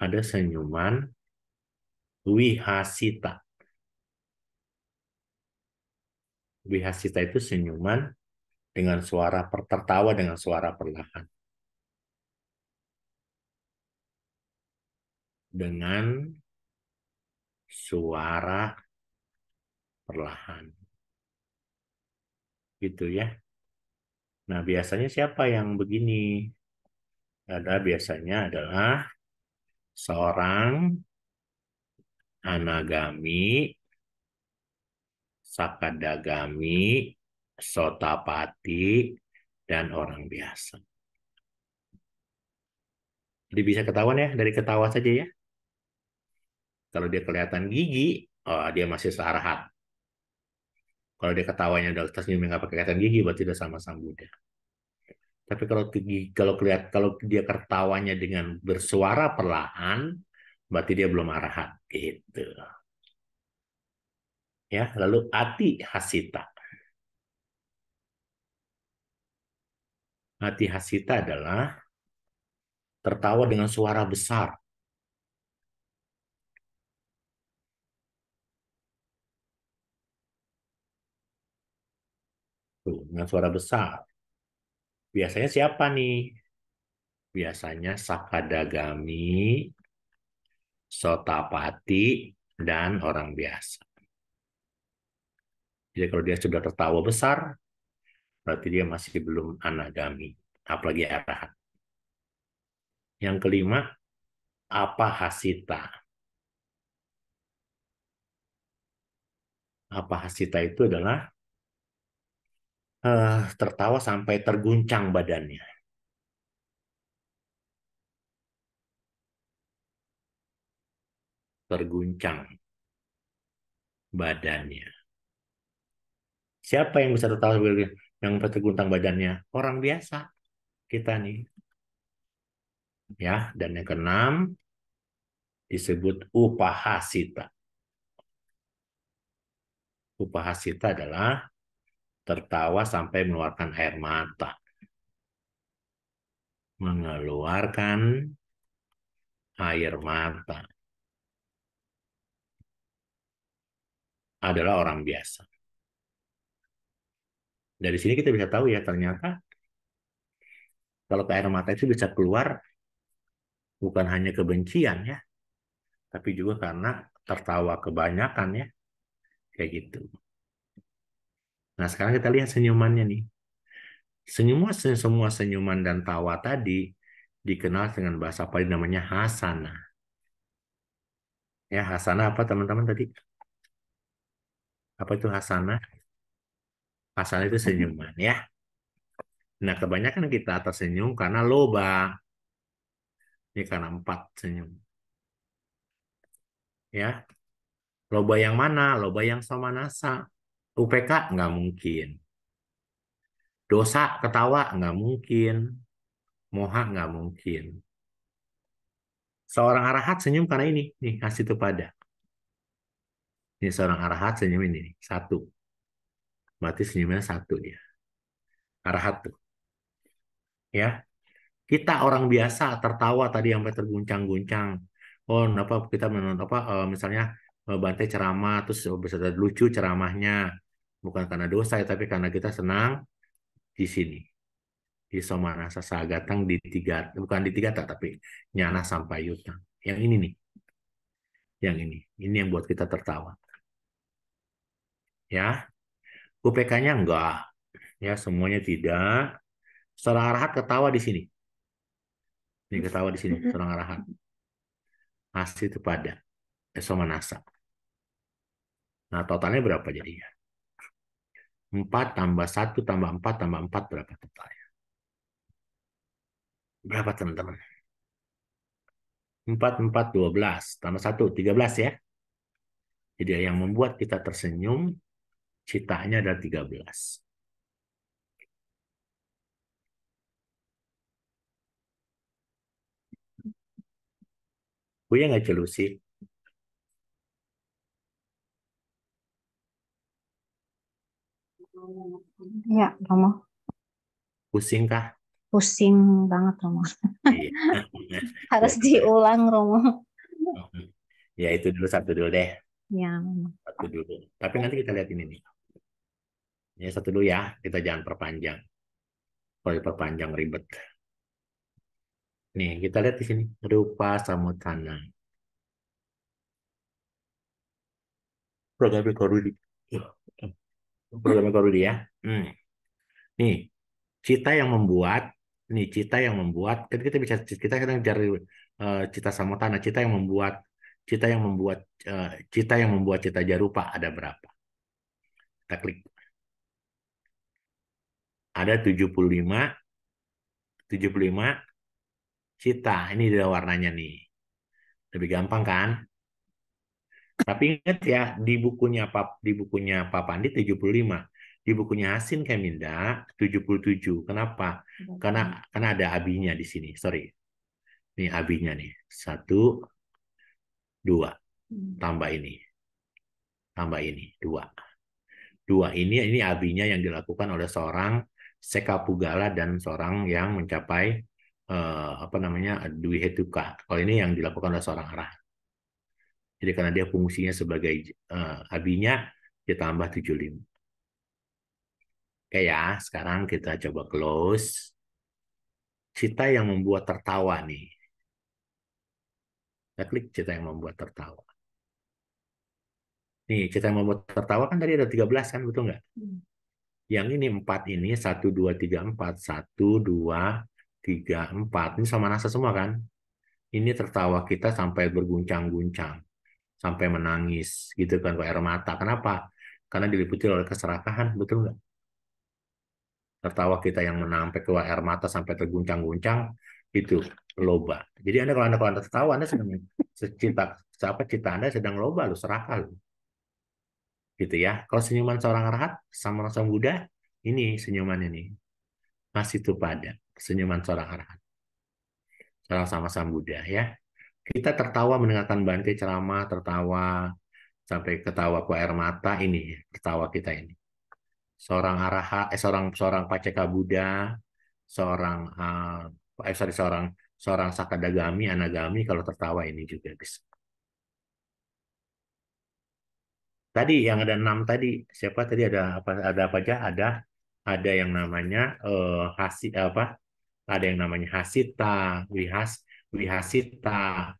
Speaker 3: ada senyuman wihasita. Wihasita itu senyuman dengan suara tertawa dengan suara perlahan. Dengan suara perlahan. Gitu ya. Nah, biasanya siapa yang begini? Biasanya adalah seorang anagami, sakadagami, sotapati, dan orang biasa. Jadi bisa ketahuan ya, dari ketawa saja ya. Kalau dia kelihatan gigi, oh, dia masih searahat. Kalau dia ketawanya udah tersenyum nggak pakai kelihatan gigi, berarti udah sama-sama Buddha. Tapi kalau dia ketawanya dengan bersuara perlahan, berarti dia belum arahat gitu. Ya, lalu ati hasita. Ati hasita adalah tertawa dengan suara besar. Tuh, dengan suara besar. Biasanya siapa nih? Biasanya sakadagami, sotapati, dan orang biasa. Jadi kalau dia sudah tertawa besar, berarti dia masih belum anagami, apalagi arahat. Yang kelima, apahasita. Apahasita itu adalah tertawa sampai terguncang badannya. Terguncang badannya. Siapa yang bisa tertawa yang terguncang badannya? Orang biasa, kita nih. Ya, dan yang keenam disebut upahasita. Upahasita adalah tertawa sampai mengeluarkan air mata. Mengeluarkan air mata. Adalah orang biasa. Dari sini kita bisa tahu ya, ternyata kalau air mata itu bisa keluar bukan hanya kebencian ya, tapi juga karena tertawa kebanyakan ya, kayak gitu. Nah, sekarang kita lihat senyumannya nih. Semua senyuman dan tawa tadi dikenal dengan bahasa Pali namanya hasana. Ya, hasana apa teman-teman tadi? Apa itu hasana? Hasana itu senyuman ya. Nah, kebanyakan kita tersenyum karena loba. Ini karena 4 senyum. Ya, loba yang mana? Loba yang somanasa. UPK nggak mungkin. Dosa ketawa nggak mungkin. Moha nggak mungkin. Seorang arahat senyum karena ini. Nih, kasih itu pada. Ini seorang arahat senyum ini. Satu. Berarti senyumnya satu dia. Arahat tuh. Ya. Kita orang biasa tertawa tadi sampai terguncang-guncang. Oh, kenapa kita menonton apa misalnya Bante ceramah terus bisa lucu ceramahnya. Bukan karena dosa ya, tapi karena kita senang di sini. Di Somanasa Sagatang di tiga, bukan di tiga tapi Nyana sampai Yutang. Yang ini nih, yang ini yang buat kita tertawa. Ya, UPK-nya enggak, ya semuanya tidak. Seorang arahat ketawa di sini. Ini ketawa di sini, seorang arahat. Asli itu pada Somanasa. Nah, totalnya berapa jadinya? 4 tambah 1 tambah 4 tambah 4 berapa totalnya? Berapa teman-teman? 4, 4, 12. Tambah 1, 13 ya. Jadi yang membuat kita tersenyum, citanya ada 13. Punya nggak celusi?
Speaker 1: Ya, Romo.
Speaker 3: Pusing kah?
Speaker 1: Pusing banget, Romo.
Speaker 3: Iya.
Speaker 1: Harus
Speaker 3: Ya,
Speaker 1: diulang, Romo.
Speaker 3: ya itu dulu satu dulu deh.
Speaker 1: Ya,
Speaker 3: Satu dulu. Tapi nanti kita lihat ini nih. Ya satu dulu ya. Kita jangan perpanjang. Kalau diperpanjang ribet. Nih kita lihat di sini. Rupa samutana. Program Korudi. Program Korudi ya. Nih, cita yang membuat. Nih, cita yang membuat. Kan kita bisa, kita kadang cari cita samutana. Cita yang membuat, cita yang membuat cita jarupa ada berapa? Kita klik. Ada 75 cita. Ini dia warnanya nih. Lebih gampang kan? Tapi ingat ya, di bukunya Pak Pandit 75, di bukunya Hasin Keminda 77. Kenapa? Karena ada abinya di sini. Sorry. Ini abinya nih. 1 2 tambah ini. Tambah ini 2. 2 ini abinya yang dilakukan oleh seorang Sekapugala dan seorang yang mencapai apa namanya? Dwi Hetuka. Kalau ini yang dilakukan oleh seorang arah. Jadi karena dia fungsinya sebagai abinya, dia tambah 75. Oke ya, sekarang kita coba close. Cita yang membuat tertawa nih. Kita klik cita yang membuat tertawa. Nih, cita yang membuat tertawa kan tadi ada 13 kan, betul nggak? Yang ini 4 ini, 1, 2, 3, 4. 1, 2, 3, 4. Ini sama nasa semua kan? Ini tertawa kita sampai berguncang-guncang. Sampai menangis gitu kan, ke air mata. Kenapa? Karena diliputi oleh keserakahan, betul nggak? Tertawa kita yang menampai keluar air mata sampai terguncang-guncang itu loba. Jadi kalau anda tertawa, anda sedang cita anda sedang loba, lu serakah lu. Gitu ya. Kalau senyuman seorang arahat sama sang Buddha, ini senyuman ini masih itu pada senyuman seorang arahat, seorang sama sang Buddha ya. Kita tertawa mendengarkan Bante ceramah, tertawa sampai ketawa ke air mata ini, tertawa kita ini. Seorang arahat, seorang seorang paceka Buddha, seorang sorry, seorang sakadagami, anagami kalau tertawa ini juga bisa. Tadi yang ada 6 tadi, siapa tadi ada apa aja? Ada yang namanya apa? Ada yang namanya Hasita, Wihasita,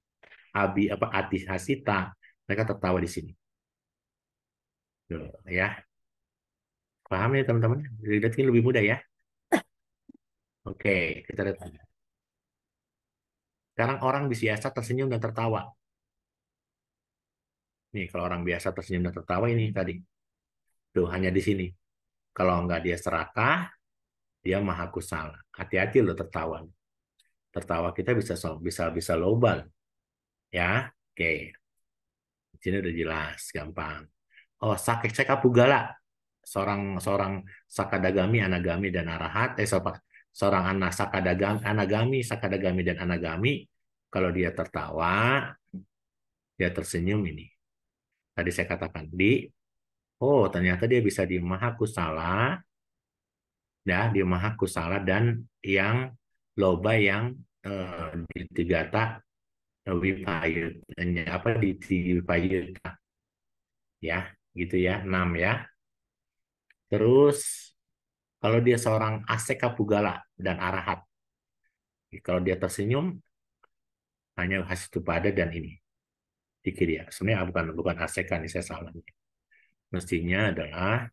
Speaker 3: Ati Hasita. Mereka tertawa di sini. Tuh, ya. Paham ya teman-teman? Lihat ini lebih mudah ya. Oke, kita lihat. Sekarang orang biasa tersenyum dan tertawa. Nih, kalau orang biasa tersenyum dan tertawa ini tadi. Tuh, hanya di sini. Kalau nggak dia serakah, dia maha kusala. Hati-hati loh tertawa. Tertawa kita bisa bisa bisa lobal. Ya, oke. Di sini udah jelas, gampang. Oh, Sekapugala, seorang seorang sakadagami, anagami dan arahat. Seorang anak sakadagami dan anagami. Kalau dia tertawa, dia tersenyum ini. Tadi saya katakan oh ternyata dia bisa di Mahakusala, ya di Mahakusala dan yang loba yang di Tigata Wipayutanya apa di Wipayuta ya gitu ya 6 ya. Terus kalau dia seorang aseka pugala dan arahat, kalau dia tersenyum hanya Hasistupada dan ini dikit ya. Sebenarnya bukan aseka nih saya salah. Mestinya adalah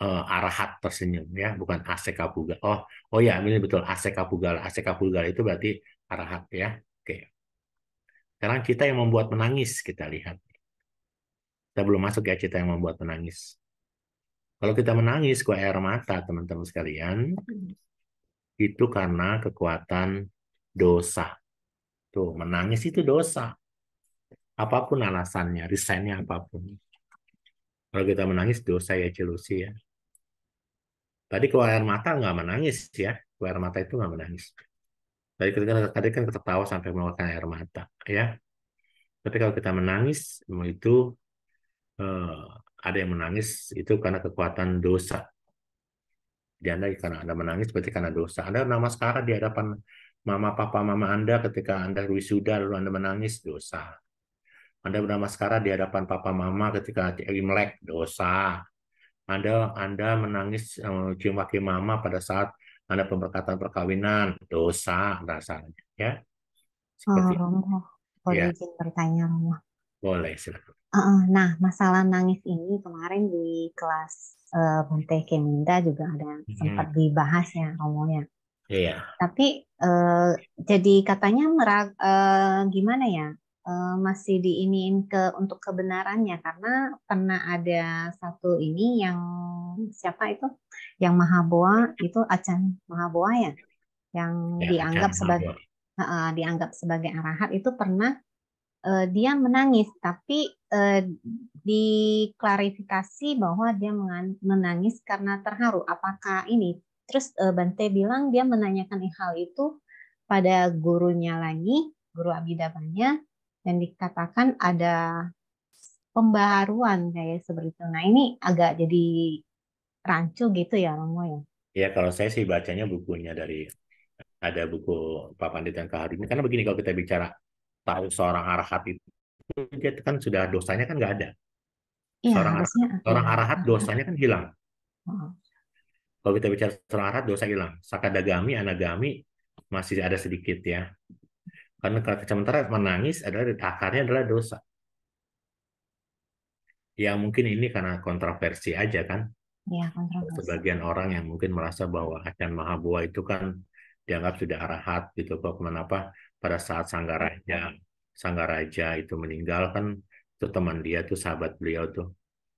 Speaker 3: arahat tersenyum ya, bukan aseka pugala. Oh ya, ini betul aseka pugala. Aseka pugala itu berarti arahat ya. Oke. Sekarang kita yang membuat menangis kita lihat. Kita belum masuk ya kita yang membuat menangis. Kalau kita menangis ke air mata teman-teman sekalian, itu karena kekuatan dosa. Tuh, menangis itu dosa. Apapun alasannya, resign-nya apapun. Kalau kita menangis dosa ya Cilusi ya. Tadi keluar air mata nggak menangis ya. Keluar air mata itu nggak menangis. Tadi kan ketawa sampai mengeluarkan air mata ya. Tapi kalau kita menangis itu eh, ada yang menangis itu karena kekuatan dosa. Di Anda karena Anda menangis berarti karena dosa. Anda namaskara di hadapan mama papa mama Anda ketika Anda wisuda lalu Anda menangis dosa. Anda bernamaskara di hadapan papa mama ketika Imlek dosa. Anda menangis cium kaki mama pada saat Anda pemberkatan perkawinan dosa rasanya ya. Seperti
Speaker 1: Romo, boleh
Speaker 3: ya,
Speaker 1: izin bertanya, Romo.
Speaker 3: boleh silakan.
Speaker 1: Nah, masalah nangis ini kemarin di kelas Bante Keminda juga ada sempat
Speaker 3: Hmm,
Speaker 1: dibahas ya, Romo ya.
Speaker 3: iya,
Speaker 1: Tapi jadi katanya gimana ya? Masih diiniin untuk kebenarannya karena pernah ada satu ini yang siapa itu? Yang Mahaboa itu Acan Mahaboa ya, yang
Speaker 3: ya
Speaker 1: dianggap
Speaker 3: acan
Speaker 1: sebagai
Speaker 3: mabuk.
Speaker 1: arahat itu pernah dia menangis, tapi diklarifikasi bahwa dia menangis karena terharu. Apakah ini? Terus Bante bilang dia menanyakan hal itu pada gurunya lagi, guru abidamanya, dan dikatakan ada pembaharuan kayak seperti itu. Nah ini agak jadi rancu gitu ya, Romo ya.
Speaker 3: Ya kalau saya sih bacanya bukunya dari ada buku Pak Pandit yang Kahari ini karena begini kalau kita bicara tahu seorang arahat itu dia kan sudah dosanya kan nggak ada.
Speaker 1: Iya
Speaker 3: Seorang
Speaker 1: harusnya ya.
Speaker 3: seorang arahat dosanya kan hilang.
Speaker 1: Oh,
Speaker 3: Kalau kita bicara seorang arahat dosa hilang. Sakadagami, anagami masih ada sedikit ya. Karena sementara menangis adalah akarnya adalah dosa. Ya mungkin ini karena kontroversi aja kan.
Speaker 1: ya kontroversi.
Speaker 3: Sebagian orang yang mungkin merasa bahwa Acan Mahaboa itu kan dianggap sudah arahat gitu. Kok kenapa pada saat Sanggaraja itu meninggal kan itu teman dia tuh sahabat beliau tuh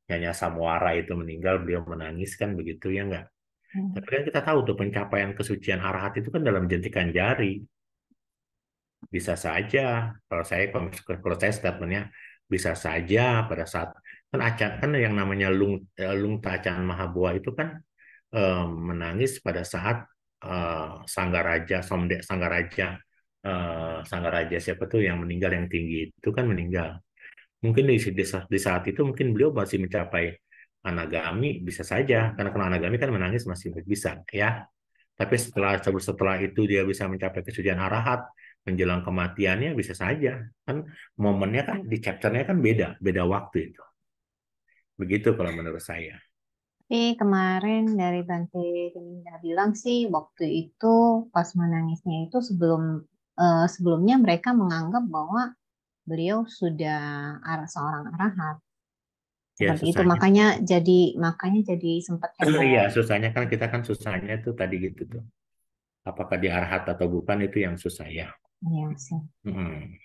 Speaker 3: Nyanya Samuara itu meninggal beliau menangis kan begitu ya enggak.
Speaker 1: Hmm.
Speaker 3: Tapi kan kita tahu tuh pencapaian kesucian arahat itu kan dalam jentikan jari. Bisa saja kalau saya statementnya bisa saja pada saat kan acan kan yang namanya lung tacan mahabua itu kan menangis pada saat Sanggaraja Sanggaraja siapa tuh yang meninggal yang tinggi itu kan meninggal. Mungkin di saat itu mungkin beliau masih mencapai anagami bisa saja karena kalau anagami kan menangis masih bisa ya. Tapi setelah itu dia bisa mencapai kesucian arahat menjelang kematiannya bisa saja kan momennya kan di chapternya kan beda beda waktu itu. Begitu kalau menurut saya.
Speaker 1: Tapi kemarin dari Bante Keminda bilang sih waktu itu pas menangisnya itu sebelumnya mereka menganggap bahwa beliau sudah seorang arahat.
Speaker 3: Ya
Speaker 1: Seperti itu
Speaker 3: susahnya.
Speaker 1: makanya jadi sempat
Speaker 3: Iya
Speaker 1: heboh.
Speaker 3: susahnya kan kita kan susahnya tuh tadi gitu tuh. Apakah dia arahat atau bukan itu yang susah ya.
Speaker 1: Iya sih.
Speaker 3: Hmm.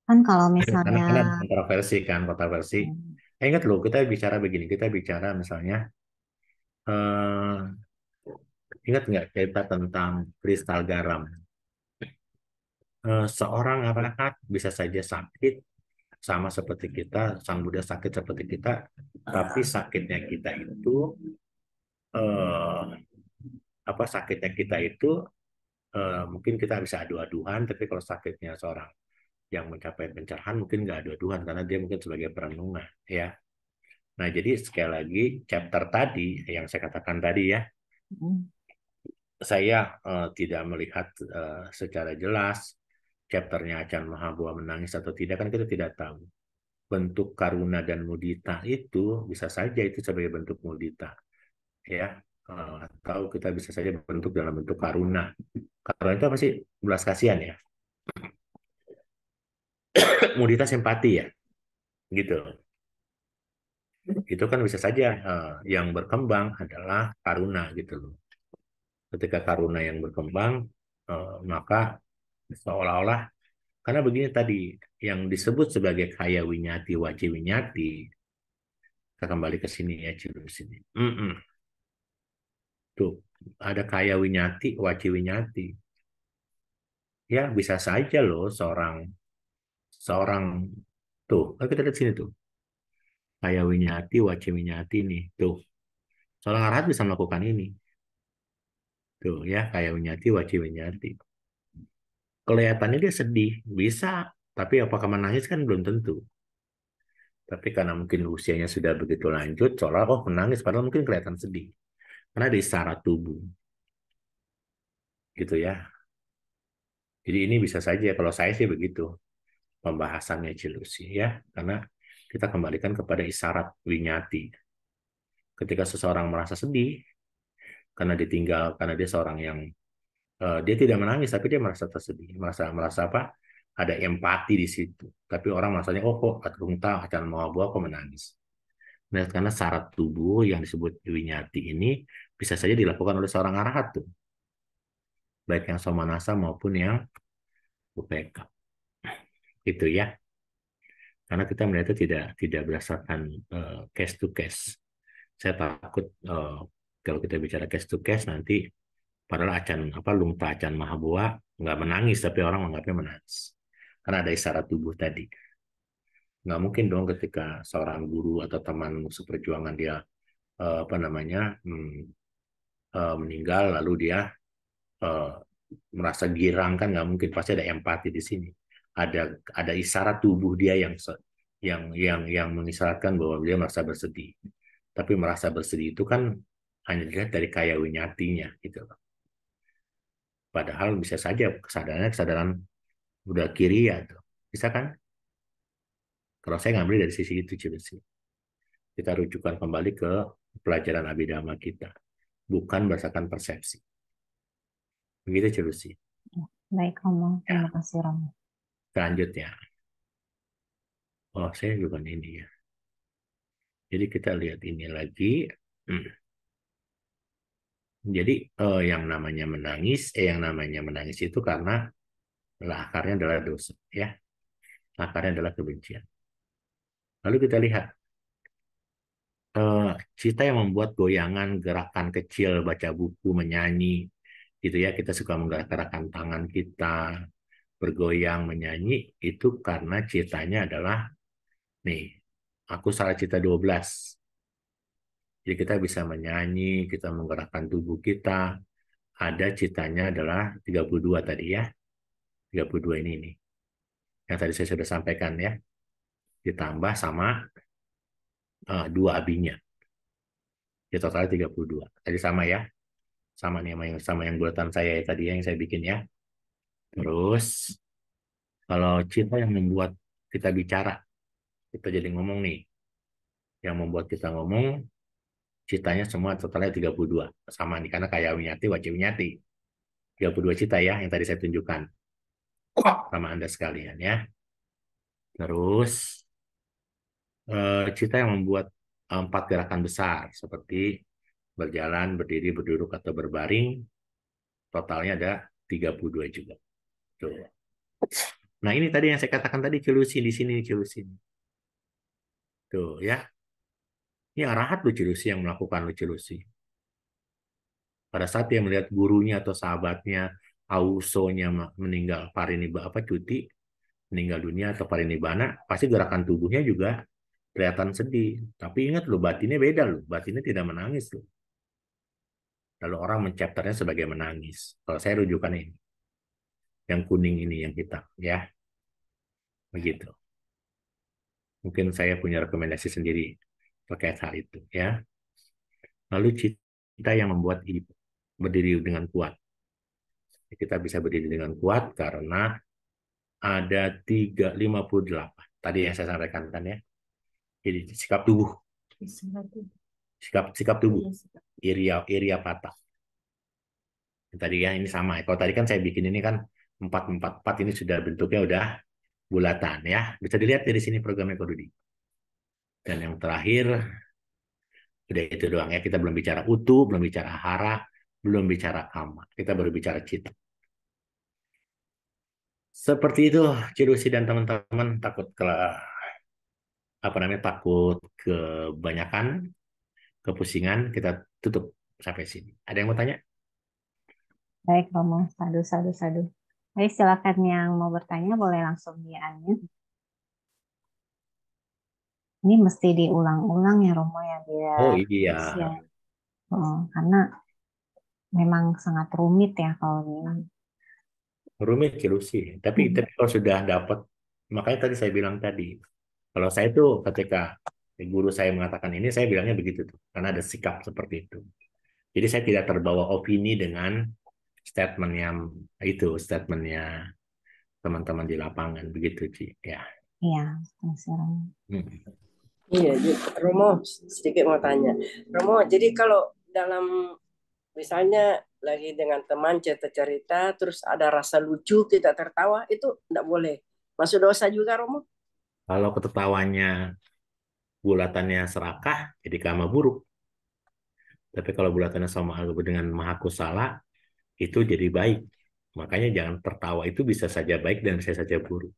Speaker 1: Kan kalau
Speaker 3: Karena
Speaker 1: misalnya
Speaker 3: ada kontroversi. Ingat loh kita bicara begini kita bicara misalnya eh, ingat nggak cerita tentang kristal garam? Seorang arahat bisa saja sakit sama seperti kita, Sang Buddha sakit seperti kita, tapi sakitnya kita itu eh, sakitnya kita itu mungkin kita bisa adu-aduhan, tapi kalau sakitnya seorang yang mencapai pencerahan mungkin nggak adu-aduhan karena dia mungkin sebagai perenungan ya. Nah, jadi sekali lagi chapter tadi yang saya katakan tadi ya, saya tidak melihat secara jelas chapternya Acan Mahabua menangis atau tidak, kan kita tidak tahu. Bentuk karuna dan mudita itu bisa saja itu sebagai bentuk mudita ya. Atau kita bisa saja bentuk dalam bentuk karuna. Karuna itu apa sih? Belas kasihan ya. Mudita simpati ya, gitu. Itu kan bisa saja yang berkembang adalah karuna gitu loh. Ketika karuna yang berkembang, maka seolah-olah karena begini tadi yang disebut sebagai kaya winyati, waci winyati, kita kembali ke sini ya, Cilu sini. Tuh, ada kaya winyati, waci winyati. Ya, bisa saja loh seorang seorang tuh, kita lihat sini tuh. Kaya winyati, waci winyati nih, tuh. Seorang arahat bisa melakukan ini. Tuh ya, kaya winyati, waci winyati. Kelihatannya dia sedih, bisa, tapi apakah menangis kan belum tentu. Tapi karena mungkin usianya sudah begitu lanjut, seolah oh menangis, padahal mungkin kelihatan sedih. Karena di isyarat tubuh, gitu ya. Jadi ini bisa saja, kalau saya sih begitu pembahasannya Cilusi ya, karena kita kembalikan kepada isyarat winyati. Ketika seseorang merasa sedih karena ditinggal, karena dia seorang yang dia tidak menangis, tapi dia merasa tersedih, merasa merasa apa? Ada empati di situ. Tapi orang merasanya, oh kok Atrungta, Acan Mahabua kok menangis. Nah, karena syarat tubuh yang disebut winyati ini bisa saja dilakukan oleh seorang arahat tuh, baik yang somanasa maupun yang upeka. Itu ya. Karena kita melihat itu tidak berdasarkan case to case. Saya takut kalau kita bicara case to case nanti padahal Lungta Acan Mahabua nggak menangis tapi orang menganggapnya menangis. Karena ada isyarat tubuh tadi. Nggak mungkin dong ketika seorang guru atau teman seperjuangan dia meninggal lalu dia eh, merasa girang, kan nggak mungkin, pasti ada empati di sini. Ada isyarat tubuh dia yang mengisyaratkan bahwa dia merasa bersedih. Tapi merasa bersedih itu kan hanya dilihat dari kaya winyatinya gitu loh. Padahal bisa saja kesadaran udah kiri ya tuh. Bisa kan? Kalau saya ngambil dari sisi itu Cilusi. Kita rujukan kembali ke pelajaran abidama kita, bukan berdasarkan persepsi. Begitu Cilusi.
Speaker 1: Baik, Romo.
Speaker 3: Ya,
Speaker 1: Terima kasih, Romo.
Speaker 3: selanjutnya. Oh, saya juga ini ya. Jadi kita lihat ini lagi. Jadi yang namanya menangis itu karena akarnya adalah dosa, ya. Akarnya adalah kebencian. Lalu kita lihat cita yang membuat goyangan, gerakan kecil, baca buku, menyanyi, gitu ya. Kita suka menggerak-gerakkan tangan kita, bergoyang, menyanyi, itu karena citanya adalah nih, aku salah cita 12. Jadi kita bisa menyanyi, kita menggerakkan tubuh kita. Ada citanya adalah 32 tadi ya. 32 ini nih. Yang tadi saya sudah sampaikan ya. Ditambah sama 2 abinya. Jadi totalnya 32. Tadi sama ya. Sama nih sama yang buatan saya tadi yang saya bikin ya. Terus kalau cita yang membuat kita bicara, kita jadi ngomong nih. Yang membuat kita ngomong, citanya semua totalnya 32. Sama nih, karena kayak winyati, wajib winyati. 32 cita ya, yang tadi saya tunjukkan. Sama Anda sekalian ya. Terus, cita yang membuat 4 gerakan besar, seperti berjalan, berdiri, berduduk, atau berbaring, totalnya ada 32 juga. Tuh. Nah, ini tadi yang saya katakan tadi, Cilusi di sini, Cilusi. Tuh ya. Ini arahat lu Cilusi yang melakukan lu Cilusi. Pada saat dia melihat gurunya atau sahabatnya, Ausonya meninggal, Pariniba cuti, meninggal dunia atau parinibbana, pasti gerakan tubuhnya juga kelihatan sedih. Tapi ingat loh, batinnya beda loh. Batinnya tidak menangis loh. Lalu orang menchapternya sebagai menangis. Kalau saya rujukan ini, yang kuning ini, yang hitam, ya, begitu. Mungkin saya punya rekomendasi sendiri terkait hal itu, ya. Lalu cita yang membuat ibu berdiri dengan kuat. Kita bisa berdiri dengan kuat karena ada 358. Tadi yang saya sampaikan kan ya. Jadi sikap tubuh, sikap tubuh, iria patah. Tadi ya ini sama. Kalau tadi kan saya bikin ini kan 444, ini sudah bentuknya udah bulatan ya. Bisa dilihat dari sini programnya Ko Rudi. Dan yang terakhir udah itu doang ya. Kita belum bicara utuh, belum bicara hara, belum bicara kama. Kita baru bicara cita. Seperti itu, Cirusi dan teman-teman, takut ke apa namanya, takut kebanyakan, kepusingan, kita tutup sampai sini. Ada yang mau tanya?
Speaker 1: Baik, Romo. Sadu, sadu, sadu. Baik, silakan yang mau bertanya boleh langsung di-unmute. Ini mesti diulang-ulang ya, Romo, ya, biar
Speaker 3: Oh iya,
Speaker 1: ya. Karena memang sangat rumit ya kalau ini.
Speaker 3: rumit Cirusi. Tapi kalau sudah dapat, makanya tadi saya bilang tadi, kalau saya tuh ketika guru saya mengatakan ini, saya bilangnya begitu tuh, karena ada sikap seperti itu. Jadi saya tidak terbawa opini dengan statementnya statementnya teman-teman di lapangan begitu, Ci. Ya.
Speaker 1: Iya, Romo.
Speaker 4: Iya, Romo sedikit mau tanya. Romo, jadi kalau dalam misalnya lagi dengan teman cerita-cerita, terus ada rasa lucu, kita tertawa, itu enggak boleh. Masuk dosa juga, Romo?
Speaker 3: Kalau ketertawanya bulatannya serakah, jadi kama buruk. Tapi kalau bulatannya sama dengan maha kusala, itu jadi baik. Makanya jangan tertawa itu bisa saja baik dan bisa saja buruk.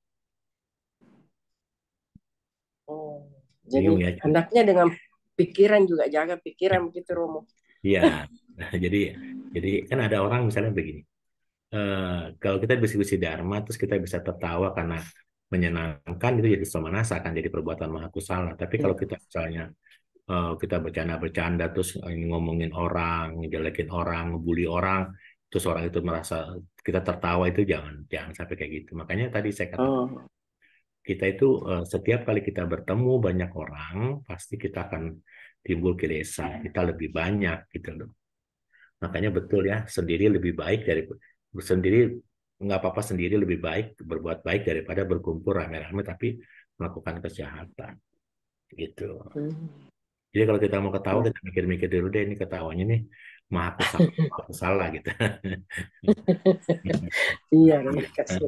Speaker 4: Oh, jadi
Speaker 3: Bingung ya?
Speaker 4: hendaknya dengan pikiran juga, jaga pikiran begitu, Romo.
Speaker 3: Iya. Nah, jadi kan ada orang misalnya begini. Kalau kita diskusi dharma, terus kita bisa tertawa karena menyenangkan, itu jadi somanasa, akan jadi perbuatan maha kusala. Tapi kalau kita misalnya kita bercanda-bercanda terus ngomongin orang, ngejelekin orang, ngebully orang, terus orang itu merasa kita tertawa, itu jangan sampai kayak gitu. Makanya tadi saya katakan kita itu setiap kali kita bertemu banyak orang, pasti kita akan timbul kilesa, kita lebih banyak gitu loh. Makanya betul ya, sendiri lebih baik dari sendiri, nggak apa-apa, sendiri lebih baik, berbuat baik daripada berkumpul rame-rame tapi melakukan kejahatan gitu. Jadi kalau kita mau ketawa, kita mikir-mikir dulu deh, ini ketawanya nih maha salah gitu.
Speaker 4: Iya, kasih.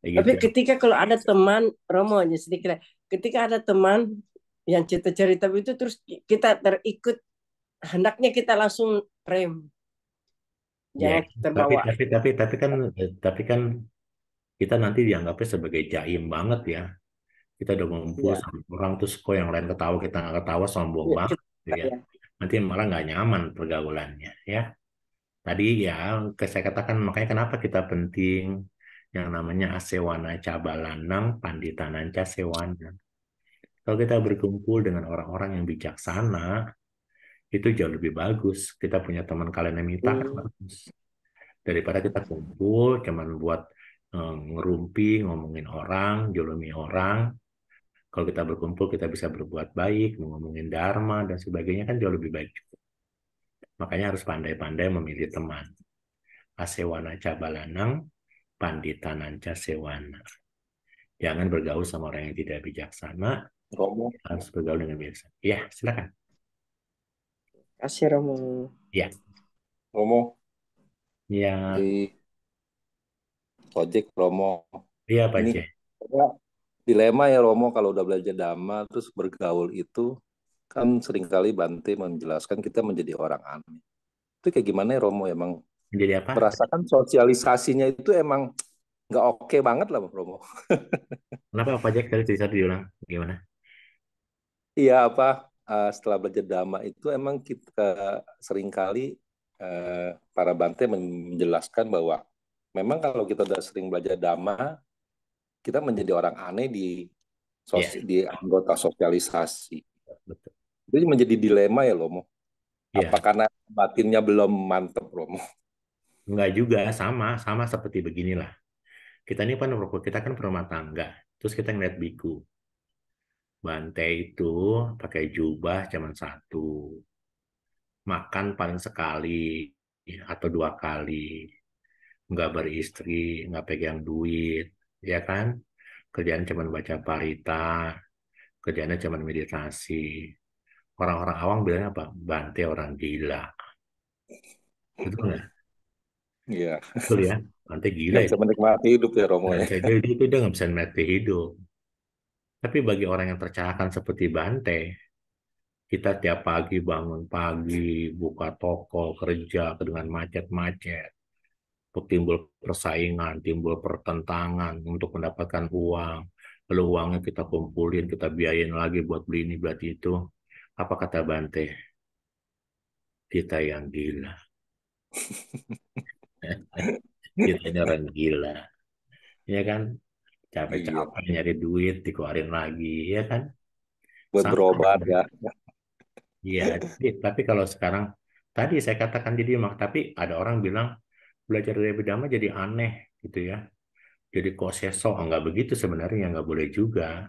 Speaker 3: Gitu.
Speaker 4: Tapi ketika kalau ada teman, Romo aja sedikit, ketika ada teman yang cerita-cerita itu terus kita terikut, hendaknya kita langsung rem,
Speaker 3: Ya,
Speaker 4: jangan terbawa.
Speaker 3: tapi kan kita nanti dianggapnya sebagai jaim banget ya. Kita udah ngumpul
Speaker 4: Ya.
Speaker 3: sama orang, terus kok yang lain ketawa, kita nggak ketawa, sombong
Speaker 4: Ya,
Speaker 3: banget gitu ya.
Speaker 4: ya.
Speaker 3: Nanti malah nggak nyaman pergaulannya ya. Tadi ya, saya katakan makanya kenapa kita penting yang namanya asewana cabalanang panditananca sewana. Kalau kita berkumpul dengan orang-orang yang bijaksana, itu jauh lebih bagus. Kita punya teman kalenamita kan bagus. Daripada kita kumpul cuman buat ngerumpi, ngomongin orang, jolomi orang. Kalau kita berkumpul, kita bisa berbuat baik, ngomongin dharma dan sebagainya, kan jauh lebih baik. Makanya harus pandai-pandai memilih teman. Asewana cabalanang, panditananca sewana. Jangan bergaul sama orang yang tidak bijaksana.
Speaker 5: Romo.
Speaker 3: Harus bergaul dengan bijaksana. Ya, silakan.
Speaker 4: Kasih Romo.
Speaker 3: Ya.
Speaker 5: Romo.
Speaker 3: Ya.
Speaker 5: Di Ojek Romo.
Speaker 3: Iya, Pak
Speaker 5: Ini
Speaker 3: C.
Speaker 5: Dilema ya Romo, kalau udah belajar dhamma terus bergaul itu kan seringkali Bante menjelaskan kita menjadi orang aneh. Itu kayak gimana ya Romo, emang
Speaker 3: menjadi apa?
Speaker 5: Merasakan sosialisasinya itu emang nggak oke banget lah Romo.
Speaker 3: Kenapa Pak Jack tadi bisa diulang? Gimana?
Speaker 5: Iya, setelah belajar dhamma itu emang kita seringkali para Bante menjelaskan bahwa memang kalau kita udah sering belajar dhamma, kita menjadi orang aneh
Speaker 3: Ya,
Speaker 5: di anggota sosialisasi.
Speaker 3: betul.
Speaker 5: Jadi menjadi dilema ya Romo.
Speaker 3: Ya,
Speaker 5: Apa karena batinnya belum mantep Romo?
Speaker 3: enggak juga, sama seperti beginilah. Kita ini kan kita kan berumah tangga. Terus kita ngeliat biku. Bante itu pakai jubah cuma satu. Makan paling sekali atau dua kali. Nggak beristri, nggak pegang duit. Ya kan? Kerjaan cuma baca parita. Kerjaannya cuma meditasi. Orang-orang awam bilangnya apa? Bante orang gila. Betul nggak?
Speaker 5: Iya,
Speaker 3: Betul ya? Bante gila
Speaker 5: nggak
Speaker 3: itu.
Speaker 5: bisa menikmati hidup ya Romo
Speaker 3: Nggak
Speaker 5: ya.
Speaker 3: bisa, dia nggak bisa menikmati hidup. Tapi bagi orang yang tercerahkan seperti Bante, kita tiap pagi bangun pagi, buka toko, kerja dengan macet-macet, timbul persaingan, timbul pertentangan untuk mendapatkan uang. Lalu uangnya kita kumpulin, kita biayain lagi buat beli ini, buat itu. Apa kata Bante? Kita yang gila. Kita ini orang gila. Ya kan?
Speaker 5: Iya,
Speaker 3: Capek-capek nyari duit, dikeluarin lagi. Ya kan?
Speaker 5: buat
Speaker 3: Sama.
Speaker 5: berobat ya.
Speaker 3: Iya, tapi kalau sekarang, tadi saya katakan jadi tapi ada orang bilang belajar dari Abhidhamma jadi aneh gitu ya. Jadi kok sesok, nggak begitu sebenarnya, nggak boleh juga.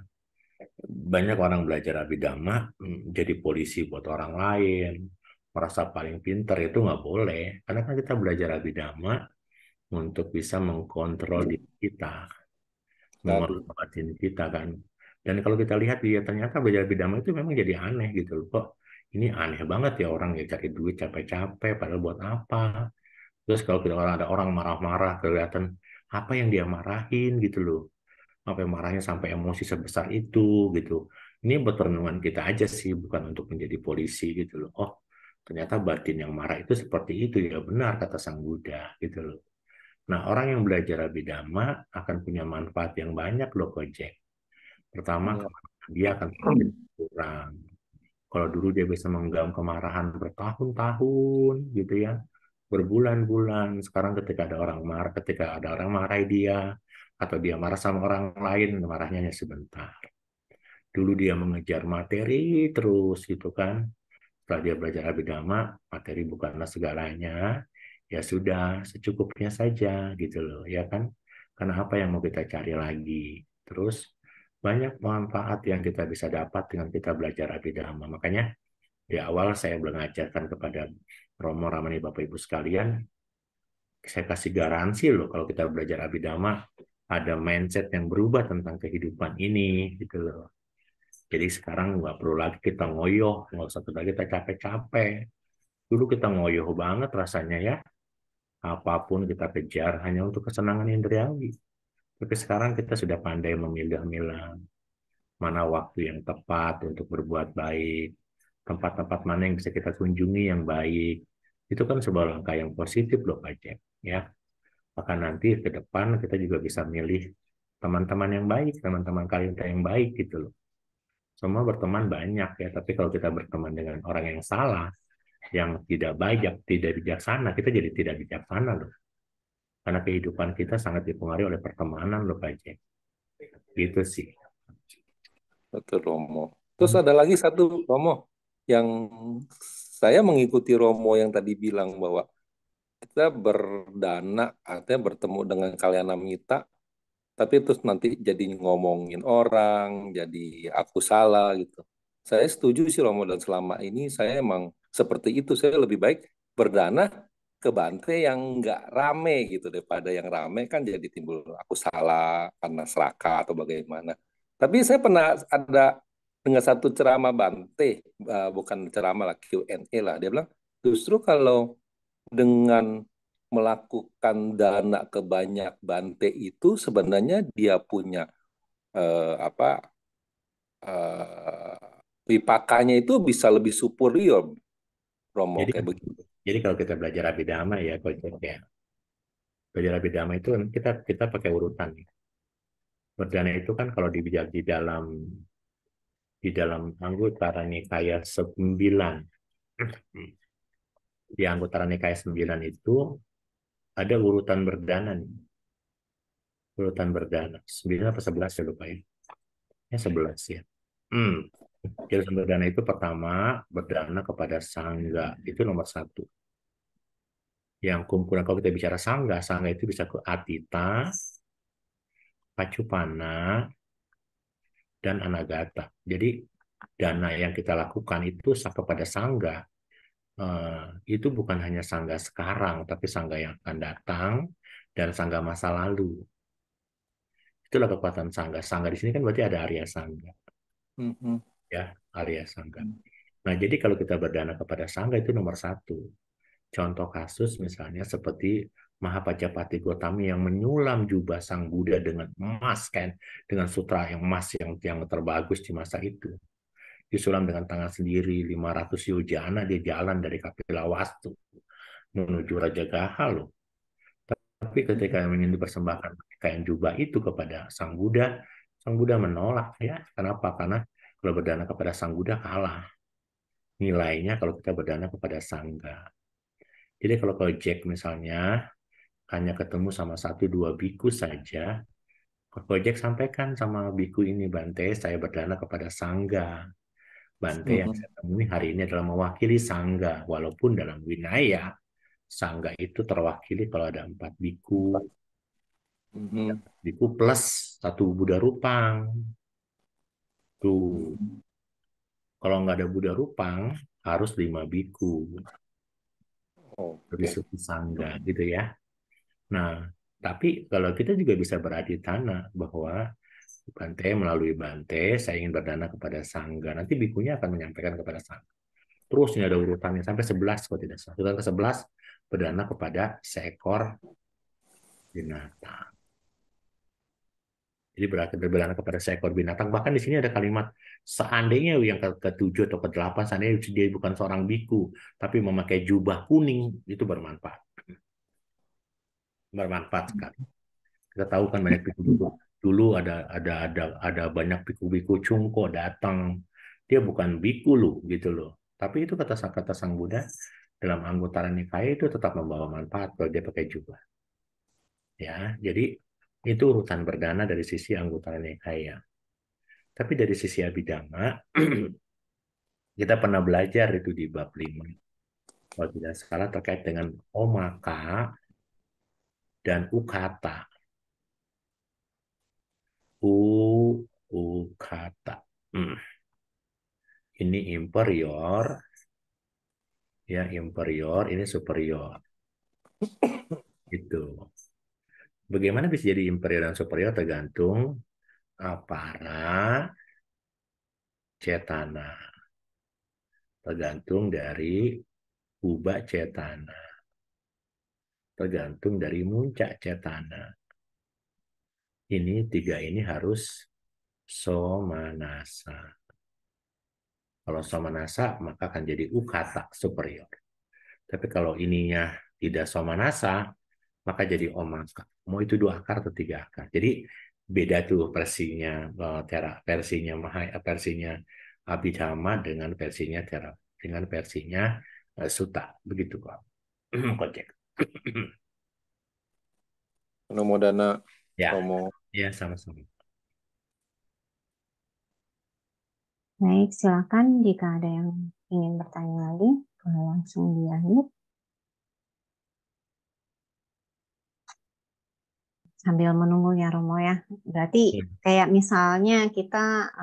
Speaker 3: Banyak orang belajar Abhidhamma jadi polisi buat orang lain, merasa paling pinter, itu nggak boleh. Karena kan kita belajar Abhidhamma untuk bisa mengkontrol diri kita,
Speaker 5: Aduh,
Speaker 3: mengontrol batin kita kan. Dan kalau kita lihat dia ternyata belajar Abhidhamma itu memang jadi aneh gitu loh. Kok ini aneh banget ya, orang ya cari duit capek-capek, padahal buat apa? Terus kalau kita ada orang marah-marah, kelihatan apa yang dia marahin gitu loh. Apa yang marahnya sampai emosi sebesar itu gitu. Ini buat perenungan kita aja sih, bukan untuk menjadi polisi gitu loh. Oh, ternyata batin yang marah itu seperti itu ya, benar kata Sang Buddha gitu loh. Nah, orang yang belajar Abhidhamma akan punya manfaat yang banyak loh, Kojek. Pertama,
Speaker 5: iya.
Speaker 3: kemarahan dia akan semakin kurang. Kalau dulu dia bisa menggenggam kemarahan bertahun-tahun gitu ya, berbulan-bulan. Sekarang ketika ada orang marah, ketika ada orang marahi dia, atau dia marah sama orang lain, marahnya hanya sebentar. Dulu dia mengejar materi terus gitu kan. Setelah dia belajar Abhidhamma, materi bukanlah segalanya. Ya sudah, secukupnya saja gitu loh, ya kan? Karena apa yang mau kita cari lagi? Terus banyak manfaat yang kita bisa dapat dengan kita belajar Abhidhamma. Makanya di awal saya mengajarkan kepada Romo Ramani Bapak Ibu sekalian, saya kasih garansi loh kalau kita belajar Abhidhamma ada mindset yang berubah tentang kehidupan ini gitu loh. Jadi sekarang nggak perlu lagi kita ngoyoh, nggak usah lagi kita capek-capek. Dulu kita ngoyoh banget rasanya ya, apapun kita kejar hanya untuk kesenangan indriawi. Tapi sekarang kita sudah pandai memilah-milah mana waktu yang tepat untuk berbuat baik, tempat-tempat mana yang bisa kita kunjungi yang baik. Itu kan sebuah langkah yang positif loh Pak Jack. Ya, maka nanti ke depan kita juga bisa milih teman-teman yang baik, teman-teman kalian yang baik gitu loh. Semua berteman banyak ya, tapi kalau kita berteman dengan orang yang salah, yang tidak baik, tidak bijaksana, kita jadi tidak bijaksana loh. Karena kehidupan kita sangat dipengaruhi oleh pertemanan loh Pak Jack. Gitu sih.
Speaker 5: Betul Romo. Terus ada lagi satu Romo yang saya mengikuti Romo yang tadi bilang bahwa kita berdana artinya bertemu dengan Kalyanamita tapi terus nanti jadi ngomongin orang, jadi aku salah gitu. Saya setuju sih Romo dan selama ini saya emang seperti itu. Saya lebih baik berdana ke Bante yang nggak rame gitu daripada yang rame kan jadi timbul aku salah karena serakah atau bagaimana. Tapi saya pernah ada dengar satu ceramah Bante, bukan ceramah lah Q&A lah. Dia bilang justru kalau dengan melakukan dana ke banyak Bante itu sebenarnya dia punya apa wipakanya itu bisa lebih superior Romo
Speaker 3: Jadi
Speaker 5: kayak begitu.
Speaker 3: jadi kalau kita belajar Abhidhamma ya, Coach Jack, ya. Belajar Abhidhamma itu kan kita pakai urutan. Berdana itu kan kalau di dalam Anggutara Nikaya 9. Di Anggutara Nikaya 9 itu ada urutan berdana nih. Urutan berdana. 9 apa 11 ya lupa ya. Ya 11 ya. Jadi urutan berdana itu pertama, berdana kepada sangga. Itu nomor 1. Yang kumpulan, kalau kita bicara sangga, sangga itu bisa ke Atita, Pacupana, dan Anagata. Jadi dana yang kita lakukan itu kepada sangga, itu bukan hanya sangga sekarang, tapi sangga yang akan datang dan sangga masa lalu. Itulah kekuatan sangga. Sangga di sini kan berarti ada Arya Sangga, ya, Arya Sangga. Nah, jadi kalau kita berdana kepada sangga itu nomor 1. Contoh kasus misalnya seperti Mahapajapati Gotami yang menyulam jubah Sang Buddha dengan emas, kan, dengan sutra yang emas yang terbagus di masa itu. Disulam dengan tangan sendiri 500 yojana, dia jalan dari Kapilawastu menuju Raja Gaha loh. Tapi ketika ingin dipersembahkan kain jubah itu kepada Sang Buddha menolak ya. Kenapa? Karena kalau berdana kepada Sang Buddha kalah nilainya kalau kita berdana kepada sangga. Jadi kalau Jack misalnya hanya ketemu sama 1-2 biku saja, Jack sampaikan sama biku ini, Bante, saya berdana kepada sangga. Bante yang saya temui hari ini adalah mewakili sangga, walaupun dalam Winaya sangga itu terwakili kalau ada 4 biku, biku plus 1 Buddha Rupang. Tuh, kalau nggak ada Buddha Rupang harus 5 biku. Lebih suci sangga gitu ya. Nah, tapi kalau kita juga bisa beraditana bahwa Bante, melalui Bante, saya ingin berdana kepada sangga. Nanti bikunya akan menyampaikan kepada sangga. Terus ini ada urutannya sampai 11 kalau tidak salah. Urutan ke-11 berdana kepada seekor binatang. Jadi berdana kepada seekor binatang. Bahkan di sini ada kalimat seandainya yang ke-7 atau ke-8, seandainya dia bukan seorang biku, tapi memakai jubah kuning, itu bermanfaat. Bermanfaat sekali. Kita tahu kan banyak biku-biku. Dulu ada banyak biku-biku Cungko datang. Dia bukan biku lu gitu loh. Tapi itu kata Sang Buddha dalam Anguttara Nikaya itu tetap membawa manfaat kalau dia pakai jubah. Ya, jadi itu urutan berdana dari sisi Anguttara Nikaya. Tapi dari sisi Abhidhamma kita pernah belajar itu di bab 5. Kalau tidak salah terkait dengan Omaka dan Ukata. Ukata. Ini inferior, ya inferior, ini superior. Itu. Bagaimana bisa jadi inferior dan superior tergantung para cetana. Tergantung dari ubah cetana. Tergantung dari muncak cetana. Ini 3 ini harus somanasa. Kalau somanasa maka akan jadi ukata superior. Tapi kalau ininya tidak somanasa maka jadi omaka. Mau itu 2 akar atau 3 akar. Jadi beda tuh versinya versinya Abhidhamma dengan versinya Sutta. Begitu kok. Kocek.
Speaker 5: Namo Dana,
Speaker 3: Ya,
Speaker 5: Romo.
Speaker 3: ya sama-sama.
Speaker 1: Baik, silakan jika ada yang ingin bertanya lagi, boleh langsung di-unmute. Sambil menunggu ya Romo ya. Berarti kayak misalnya kita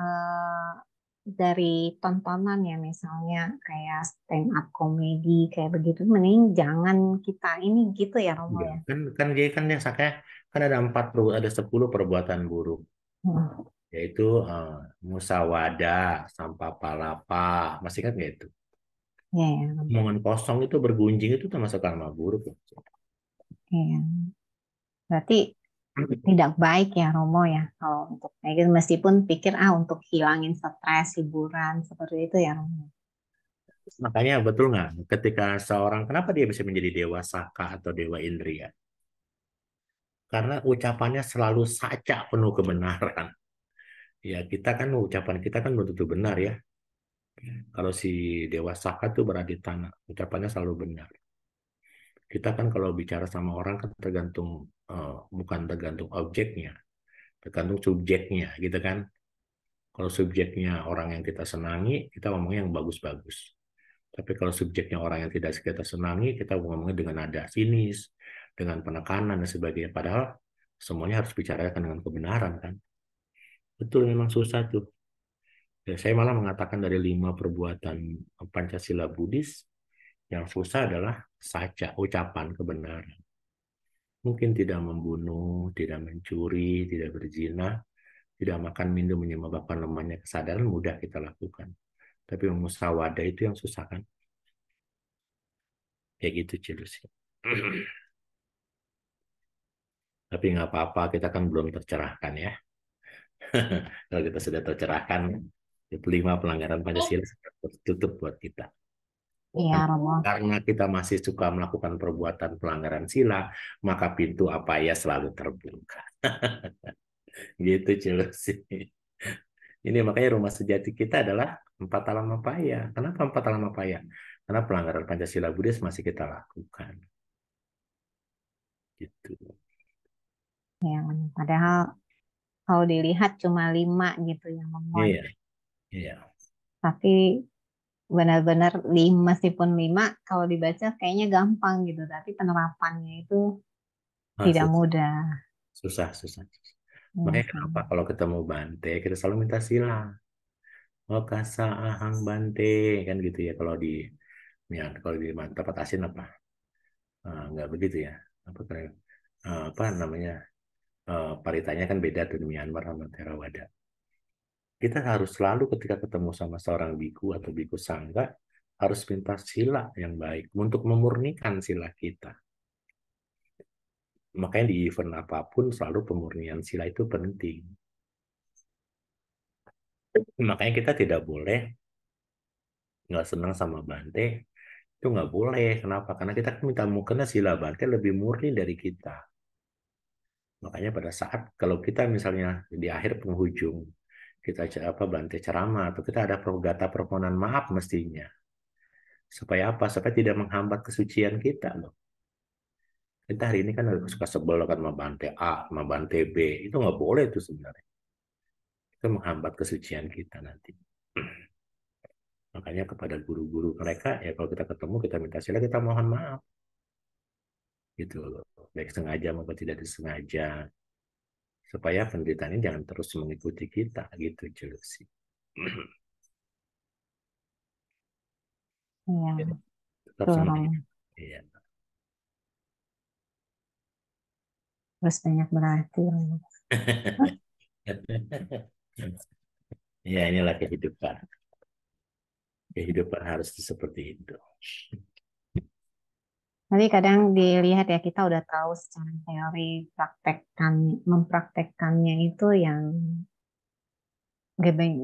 Speaker 1: dari tontonan ya, misalnya kayak stand up komedi kayak begitu, mending jangan kita ini gitu ya Romo ya.
Speaker 3: Kan dia kan ya saknya kan ada 10 perbuatan buruk. Yaitu musawadah, sampah palapa, masih kan nggak itu?
Speaker 1: Ya, ya.
Speaker 3: Omongan kosong itu bergunjing itu termasuk karma buruk.
Speaker 1: Ya. Berarti tidak baik ya Romo ya kalau untuk kayak gitu, meskipun pikir untuk hilangin stres, hiburan seperti itu ya Romo.
Speaker 3: Makanya betul nggak ketika seorang kenapa dia bisa menjadi dewa saka atau dewa indria? Karena ucapannya selalu saja penuh kebenaran. Ya kita kan ucapan kita kan belum tentu benar ya. Kalau si dewa saka itu berada di tanah, ucapannya selalu benar. Kita kan kalau bicara sama orang kan tergantung, bukan tergantung objeknya, tergantung subjeknya gitu kan. Kalau subjeknya orang yang kita senangi, kita ngomongnya yang bagus-bagus. Tapi kalau subjeknya orang yang tidak kita senangi, kita ngomongnya dengan nada sinis, dengan penekanan dan sebagainya. Padahal semuanya harus bicarakan dengan kebenaran kan. Betul, memang susah tuh. Ya, saya malah mengatakan dari 5 perbuatan Pancasila Buddhis, yang susah adalah saja ucapan kebenaran. Mungkin tidak membunuh, tidak mencuri, tidak berzina, tidak makan minum menyebabkan lemahnya kesadaran mudah kita lakukan. Tapi musyawadah itu yang susah kan. Kayak gitu Cilus. Tapi nggak apa-apa, kita kan belum tercerahkan ya. Kalau kita sudah tercerahkan, 5 pelanggaran Pancasila sudah tertutup buat kita.
Speaker 1: Iya, Romo.
Speaker 3: Karena kita masih suka melakukan perbuatan pelanggaran sila, maka pintu apa ya selalu terbuka. Gitu Cilus. Ini makanya rumah sejati kita adalah 4 alam mapaya. Kenapa 4 alam mapaya? Karena pelanggaran Pancasila Buddhis masih kita lakukan. Gitu.
Speaker 1: Ya, padahal kalau dilihat cuma 5 gitu yang memuat.
Speaker 3: Iya, iya.
Speaker 1: Tapi benar-benar meskipun 5 kalau dibaca kayaknya gampang gitu, tapi penerapannya itu tidak
Speaker 3: susah,
Speaker 1: mudah.
Speaker 3: susah, susah.
Speaker 1: Ya,
Speaker 3: Makanya kenapa kalau ketemu Bante, kita selalu minta sila. Oh kasa ahang Bante, kan gitu ya. Kalau di tempat asin apa? Nggak begitu ya. Apa namanya? Paritanya kan beda tuh di Myanmar sama Theravada. Kita harus selalu ketika ketemu sama seorang biku atau biku sangga harus minta sila yang baik untuk memurnikan sila kita. Makanya di event apapun selalu pemurnian sila itu penting. Makanya kita tidak boleh nggak senang sama Bante, itu nggak boleh. Kenapa? Karena kita minta mukanya sila Bante lebih murni dari kita. Makanya pada saat kalau kita misalnya di akhir penghujung kita Bante ceramah atau kita ada gata permohonan maaf mestinya. Supaya apa? Supaya tidak menghambat kesucian kita loh. Kita hari ini kan suka sebel kan sama Bante A, sama Bante B. Itu nggak boleh itu sebenarnya. Itu menghambat kesucian kita nanti. Makanya kepada guru-guru mereka, ya kalau kita ketemu, kita minta sila, kita mohon maaf. Gitu loh. Baik sengaja maupun tidak disengaja. Supaya penderitaan ini jangan terus mengikuti kita. Gitu sih.
Speaker 1: iya,
Speaker 3: Tetap
Speaker 1: betul,
Speaker 3: semangat.
Speaker 1: Romo.
Speaker 3: Iya.
Speaker 1: Terus banyak berarti, Romo.
Speaker 3: Ya inilah kehidupan. Kehidupan harus seperti itu.
Speaker 1: Tapi kadang dilihat ya kita udah tahu secara teori, mempraktekkannya itu yang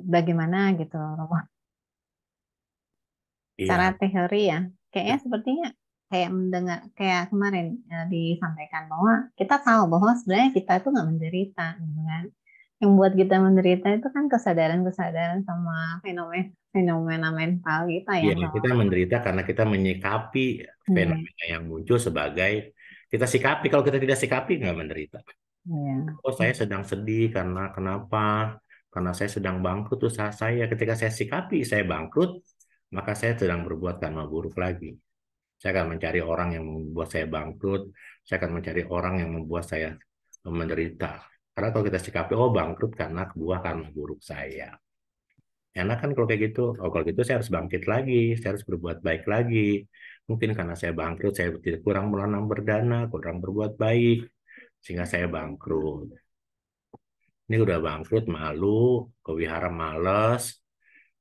Speaker 1: bagaimana gitu, Romo. Secara
Speaker 3: Iya,
Speaker 1: teori ya, kayaknya sepertinya kayak mendengar kayak kemarin disampaikan bahwa kita tahu bahwa sebenarnya kita itu nggak menderita, gitu kan. Yang buat kita menderita itu kan kesadaran-kesadaran sama fenomena mental kita ya,
Speaker 3: iya,
Speaker 1: Romo.
Speaker 3: kita menderita karena kita menyikapi
Speaker 1: Iya,
Speaker 3: fenomena yang muncul sebagai kita sikapi. Kalau kita tidak sikapi, nggak menderita.
Speaker 1: iya,
Speaker 3: Oh, saya sedang sedih karena kenapa? Karena saya sedang bangkrut usaha saya. Ketika saya sikapi, saya bangkrut, maka saya sedang berbuat karma buruk lagi. Saya akan mencari orang yang membuat saya bangkrut. Saya akan mencari orang yang membuat saya menderita. Karena kalau kita sikapi, oh bangkrut karena buah karma buruk saya. Enak kan kalau kayak gitu. Oh kalau gitu saya harus bangkit lagi. Saya harus berbuat baik lagi. Mungkin karena saya bangkrut, saya tidak kurang menanam berdana, kurang berbuat baik. Sehingga saya bangkrut. Ini udah bangkrut, malu, ke wihara males,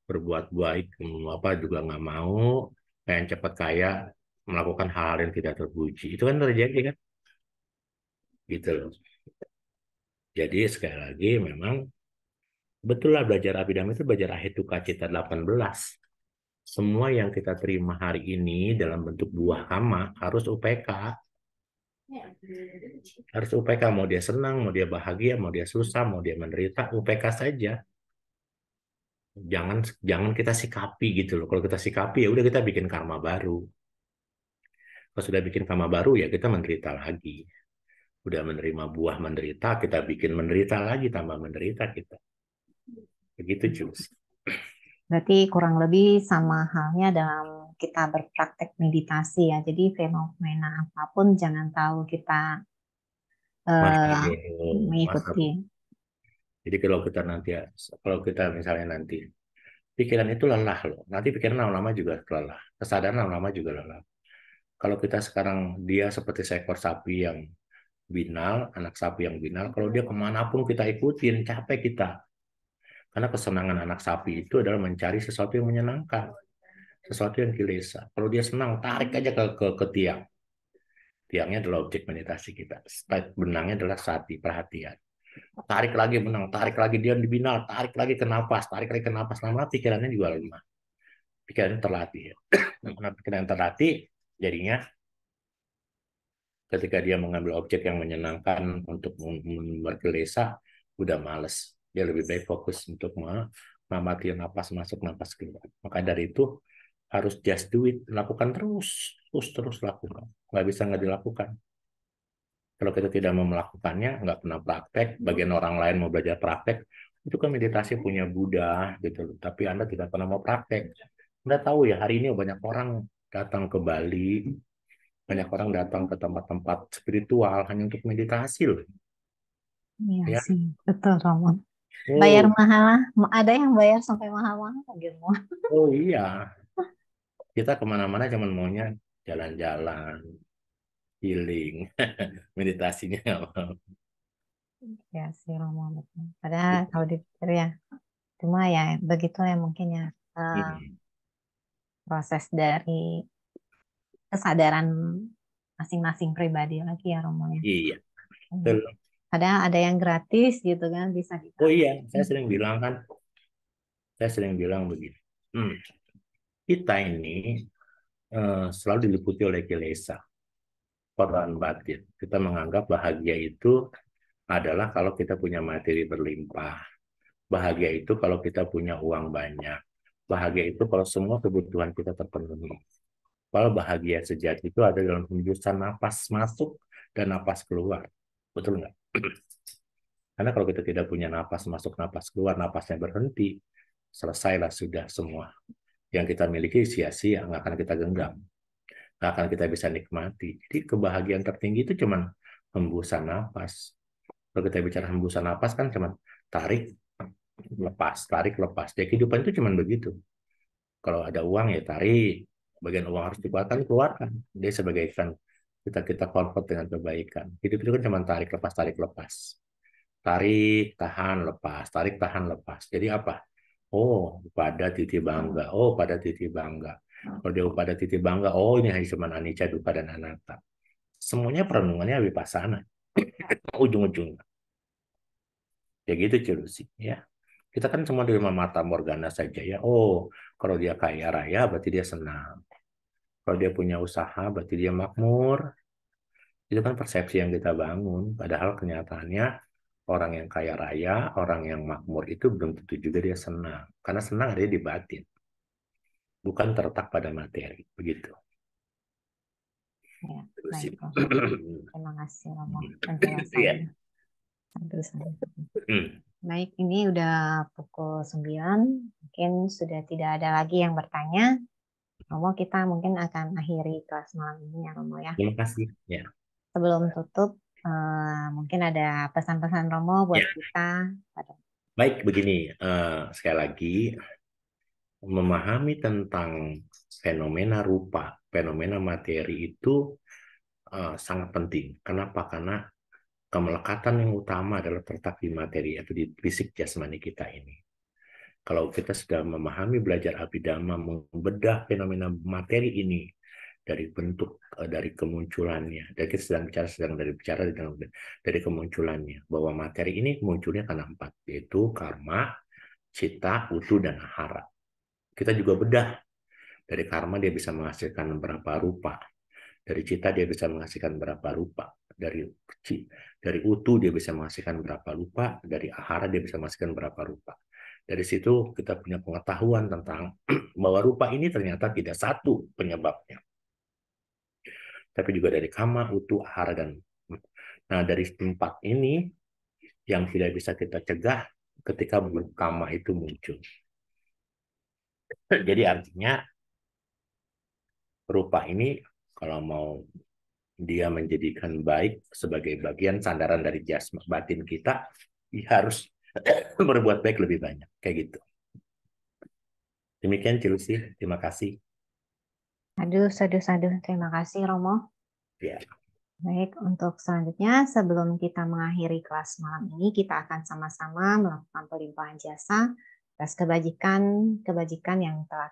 Speaker 3: berbuat baik, apa juga nggak mau, pengen cepat kaya, melakukan hal-hal yang tidak terpuji. Itu kan terjadi kan? Gitu loh. Jadi sekali lagi memang betul lah belajar Abhidhamma itu belajar Ahetuka Cita 18. Semua yang kita terima hari ini dalam bentuk buah kama harus UPK. Harus UPK, mau dia senang, mau dia bahagia, mau dia susah, mau dia menderita, UPK saja. Jangan jangan kita sikapi gitu loh. Kalau kita sikapi ya udah kita bikin karma baru. Kalau sudah bikin karma baru ya kita menderita lagi. Udah menerima buah menderita, kita bikin menderita lagi, tambah menderita kita. Begitu, Cus.
Speaker 1: Berarti kurang lebih sama halnya dalam kita berpraktek meditasi ya. Jadi fenomena apapun jangan tahu kita
Speaker 3: Masa masa.
Speaker 1: mengikuti.
Speaker 3: Jadi kalau kita misalnya nanti pikiran itu lelah loh. Nanti pikiran lama-lama juga lelah. Kesadaran lama-lama juga lelah. Kalau kita sekarang dia seperti seekor sapi yang binal, anak sapi yang binal, kalau dia kemanapun kita ikutin, capek kita. Karena kesenangan anak sapi itu adalah mencari sesuatu yang menyenangkan, sesuatu yang kilesa. Kalau dia senang, tarik aja ke tiang. Tiangnya adalah objek meditasi kita. Benangnya adalah sati, perhatian. Tarik lagi benang, tarik lagi dia dibinal, tarik lagi ke napas, tarik lagi ke napas. Lama pikirannya juga lemah. Pikirannya terlatih. Karena pikiran terlatih, jadinya ketika dia mengambil objek yang menyenangkan untuk berkelesa, udah males. Dia lebih baik fokus untuk mengamati napas masuk, napas keluar. Maka dari itu harus just do it, lakukan terus lakukan. Nggak bisa nggak dilakukan. Kalau kita tidak mau melakukannya, nggak pernah praktek, bagian orang lain mau belajar praktek, itu kan meditasi punya Buddha gitu. Tapi Anda tidak pernah mau praktek. Anda tahu ya hari ini banyak orang datang ke Bali, banyak orang datang ke tempat-tempat spiritual hanya untuk meditasi loh.
Speaker 1: Iya
Speaker 3: Ya.
Speaker 1: sih, betul Romo. Bayar mahal lah, ada yang bayar sampai mahal-mahal gitu.
Speaker 3: Oh iya, kita kemana-mana cuma maunya jalan-jalan, healing, meditasinya.
Speaker 1: Ya sih Romo, betul. Padahal kalau dipikir ya, cuma ya begitu ya mungkin ya proses dari kesadaran masing-masing pribadi lagi ya Romo ya.
Speaker 3: Iya, betul.
Speaker 1: Ada yang gratis gitu kan bisa kita.
Speaker 3: Oh iya, saya sering bilang begini. Kita ini selalu diliputi oleh kilesa, kotoran batin. Kita menganggap bahagia itu adalah kalau kita punya materi berlimpah. Bahagia itu kalau kita punya uang banyak. Bahagia itu kalau semua kebutuhan kita terpenuhi. Kalau bahagia sejati itu ada dalam hembusan napas masuk dan napas keluar. Betul nggak? Karena kalau kita tidak punya napas masuk, napas keluar, napasnya berhenti, selesailah sudah semua. Yang kita miliki sia-sia, nggak akan kita genggam. Nggak akan kita bisa nikmati. Jadi kebahagiaan tertinggi itu cuma hembusan napas. Kalau kita bicara hembusan napas kan cuma tarik, lepas, tarik, lepas. Jadi kehidupan itu cuma begitu. Kalau ada uang ya tarik, bagian uang harus dikeluarkan, keluarkan. Dia sebagai ikan kita convert dengan kebaikan. Hidup itu kan cuma tarik, lepas, tarik, lepas. Tarik, tahan, lepas. Tarik, tahan, lepas. Jadi apa? Oh, pada titik bangga. Oh, pada titik bangga. Kalau dia pada titik bangga, oh ini hanya cuma anicca, dukkha, dan anatta. Semuanya perenungannya vipassana. Ujung-ujungnya. Ya gitu Cilusi. Ya. Kita kan semua dari mata morgana saja ya. Oh, kalau dia kaya raya berarti dia senang. Kalau dia punya usaha berarti dia makmur. Itu kan persepsi yang kita bangun. Padahal kenyataannya orang yang kaya raya, orang yang makmur itu belum tentu juga dia senang. Karena senang ada di batin. Bukan terletak pada materi. Begitu.
Speaker 1: Ya, baik. Terima kasih Romo penjelasannya. Baik, ini udah pukul 9. Mungkin sudah tidak ada lagi yang bertanya. Romo, kita mungkin akan akhiri kelas malam ini ya Romo ya.
Speaker 3: Terima kasih. Ya.
Speaker 1: Sebelum tutup, mungkin ada pesan-pesan Romo buat kita.
Speaker 3: Baik, begini. Sekali lagi, memahami tentang fenomena rupa, fenomena materi itu sangat penting. Kenapa? Karena kemelekatan yang utama adalah terletak di materi atau di fisik jasmani kita ini. Kalau kita sudah memahami belajar Abhidhamma, membedah fenomena materi ini dari bentuk, dari kemunculannya, dari kita sedang bicara dari kemunculannya, bahwa materi ini munculnya karena 4, yaitu karma, citta, utu, dan ahara. Kita juga bedah dari karma dia bisa menghasilkan berapa rupa, dari citta dia bisa menghasilkan berapa rupa, dari utu dia bisa menghasilkan berapa rupa, dari ahara dia bisa menghasilkan berapa rupa. Dari situ kita punya pengetahuan tentang bahwa rupa ini ternyata tidak satu penyebabnya. tapi juga dari kama, utu, ahara, dan nah dari empat ini yang tidak bisa kita cegah ketika kama itu muncul. Jadi artinya rupa ini kalau mau dia menjadikan baik sebagai bagian sandaran dari jasmani batin kita, dia harus berbuat baik lebih banyak, kayak gitu. Demikian Chelsea, terima kasih.
Speaker 1: Aduh, sadu. Terima kasih Romo.
Speaker 3: Ya.
Speaker 1: Baik, untuk selanjutnya sebelum kita mengakhiri kelas malam ini, kita akan sama-sama melakukan pelimpahan jasa atas kebajikan yang telah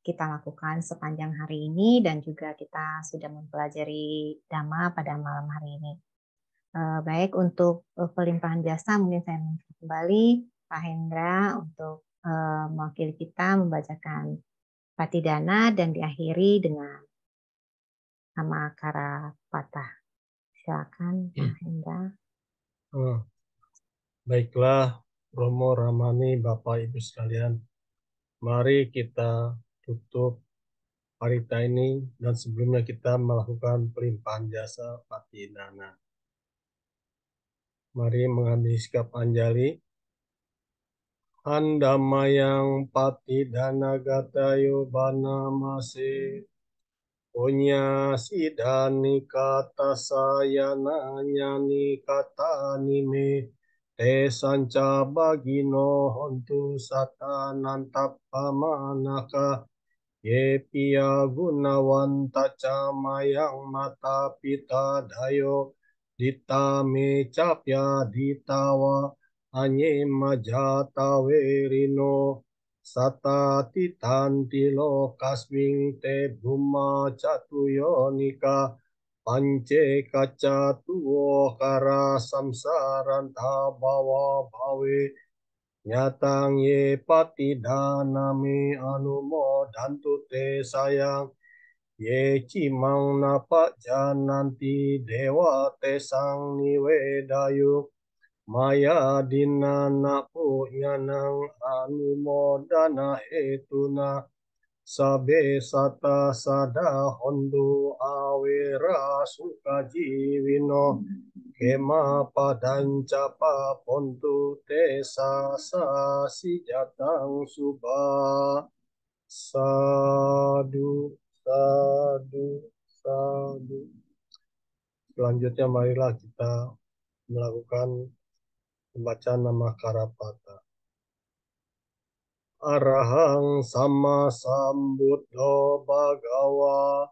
Speaker 1: kita lakukan sepanjang hari ini, dan juga kita sudah mempelajari Dhamma pada malam hari ini. Baik, untuk pelimpahan jasa mungkin saya minta kembali Pak Hendra untuk mewakili kita membacakan Patidana dan diakhiri dengan nama Akara Patah. Silakan Pak Hendra.
Speaker 2: Baiklah, Romo, Ramani, Bapak Ibu sekalian, mari kita tutup parita ini dan sebelumnya kita melakukan pelimpahan jasa Patidana. Mari mengambil sikap anjali. Andamayang Patidana gatayo banamase punya sidani kata sayana nyani kata nime te sanca bagino hontu satanantap pamanaka ye pia gunawanta camayang mata pita dayo dita me capya ditawa anye majata werino sata titanti lokasming te bhuma catuyonika pance kaca tuwo kara samsaranta bawa bawe nyatang ye patidana me anumo dantu te sayang ye cimang napa jananti dewa te sang niwedayu maya dinana punyanang anumodana etuna sabe sata sada hondu awera sukajiwino kema padancapa pontu tesa sasi jatang suba sadu sadu sadu. Selanjutnya marilah kita melakukan pembacaan nama Karapata. Arahang sama sambuddho bhagawa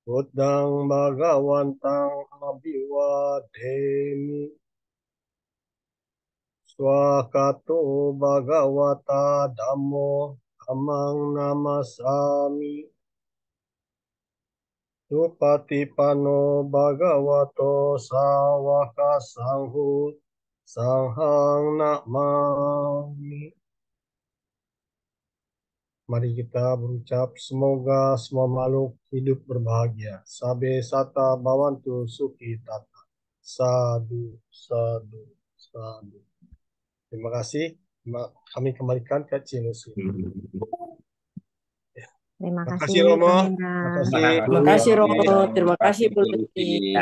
Speaker 2: buddhang bhagawantang abhiwademi swakato bhagawata dhammo dhammang namasami supatipano bhagavato sawaka sanghu sanghang namami. Mari kita berucap, semoga semua makhluk hidup berbahagia. Sabe sata bawantu suki tata. Sadu, sadu, sadu. Terima kasih. Kami kembalikan ke Cinusi.
Speaker 1: Terima
Speaker 2: Terima
Speaker 1: kasih
Speaker 2: kasih Romo.
Speaker 1: Pak Hendra.
Speaker 2: Terima kasih.
Speaker 4: Terima kasih Romo, terima kasih Bu Lucy.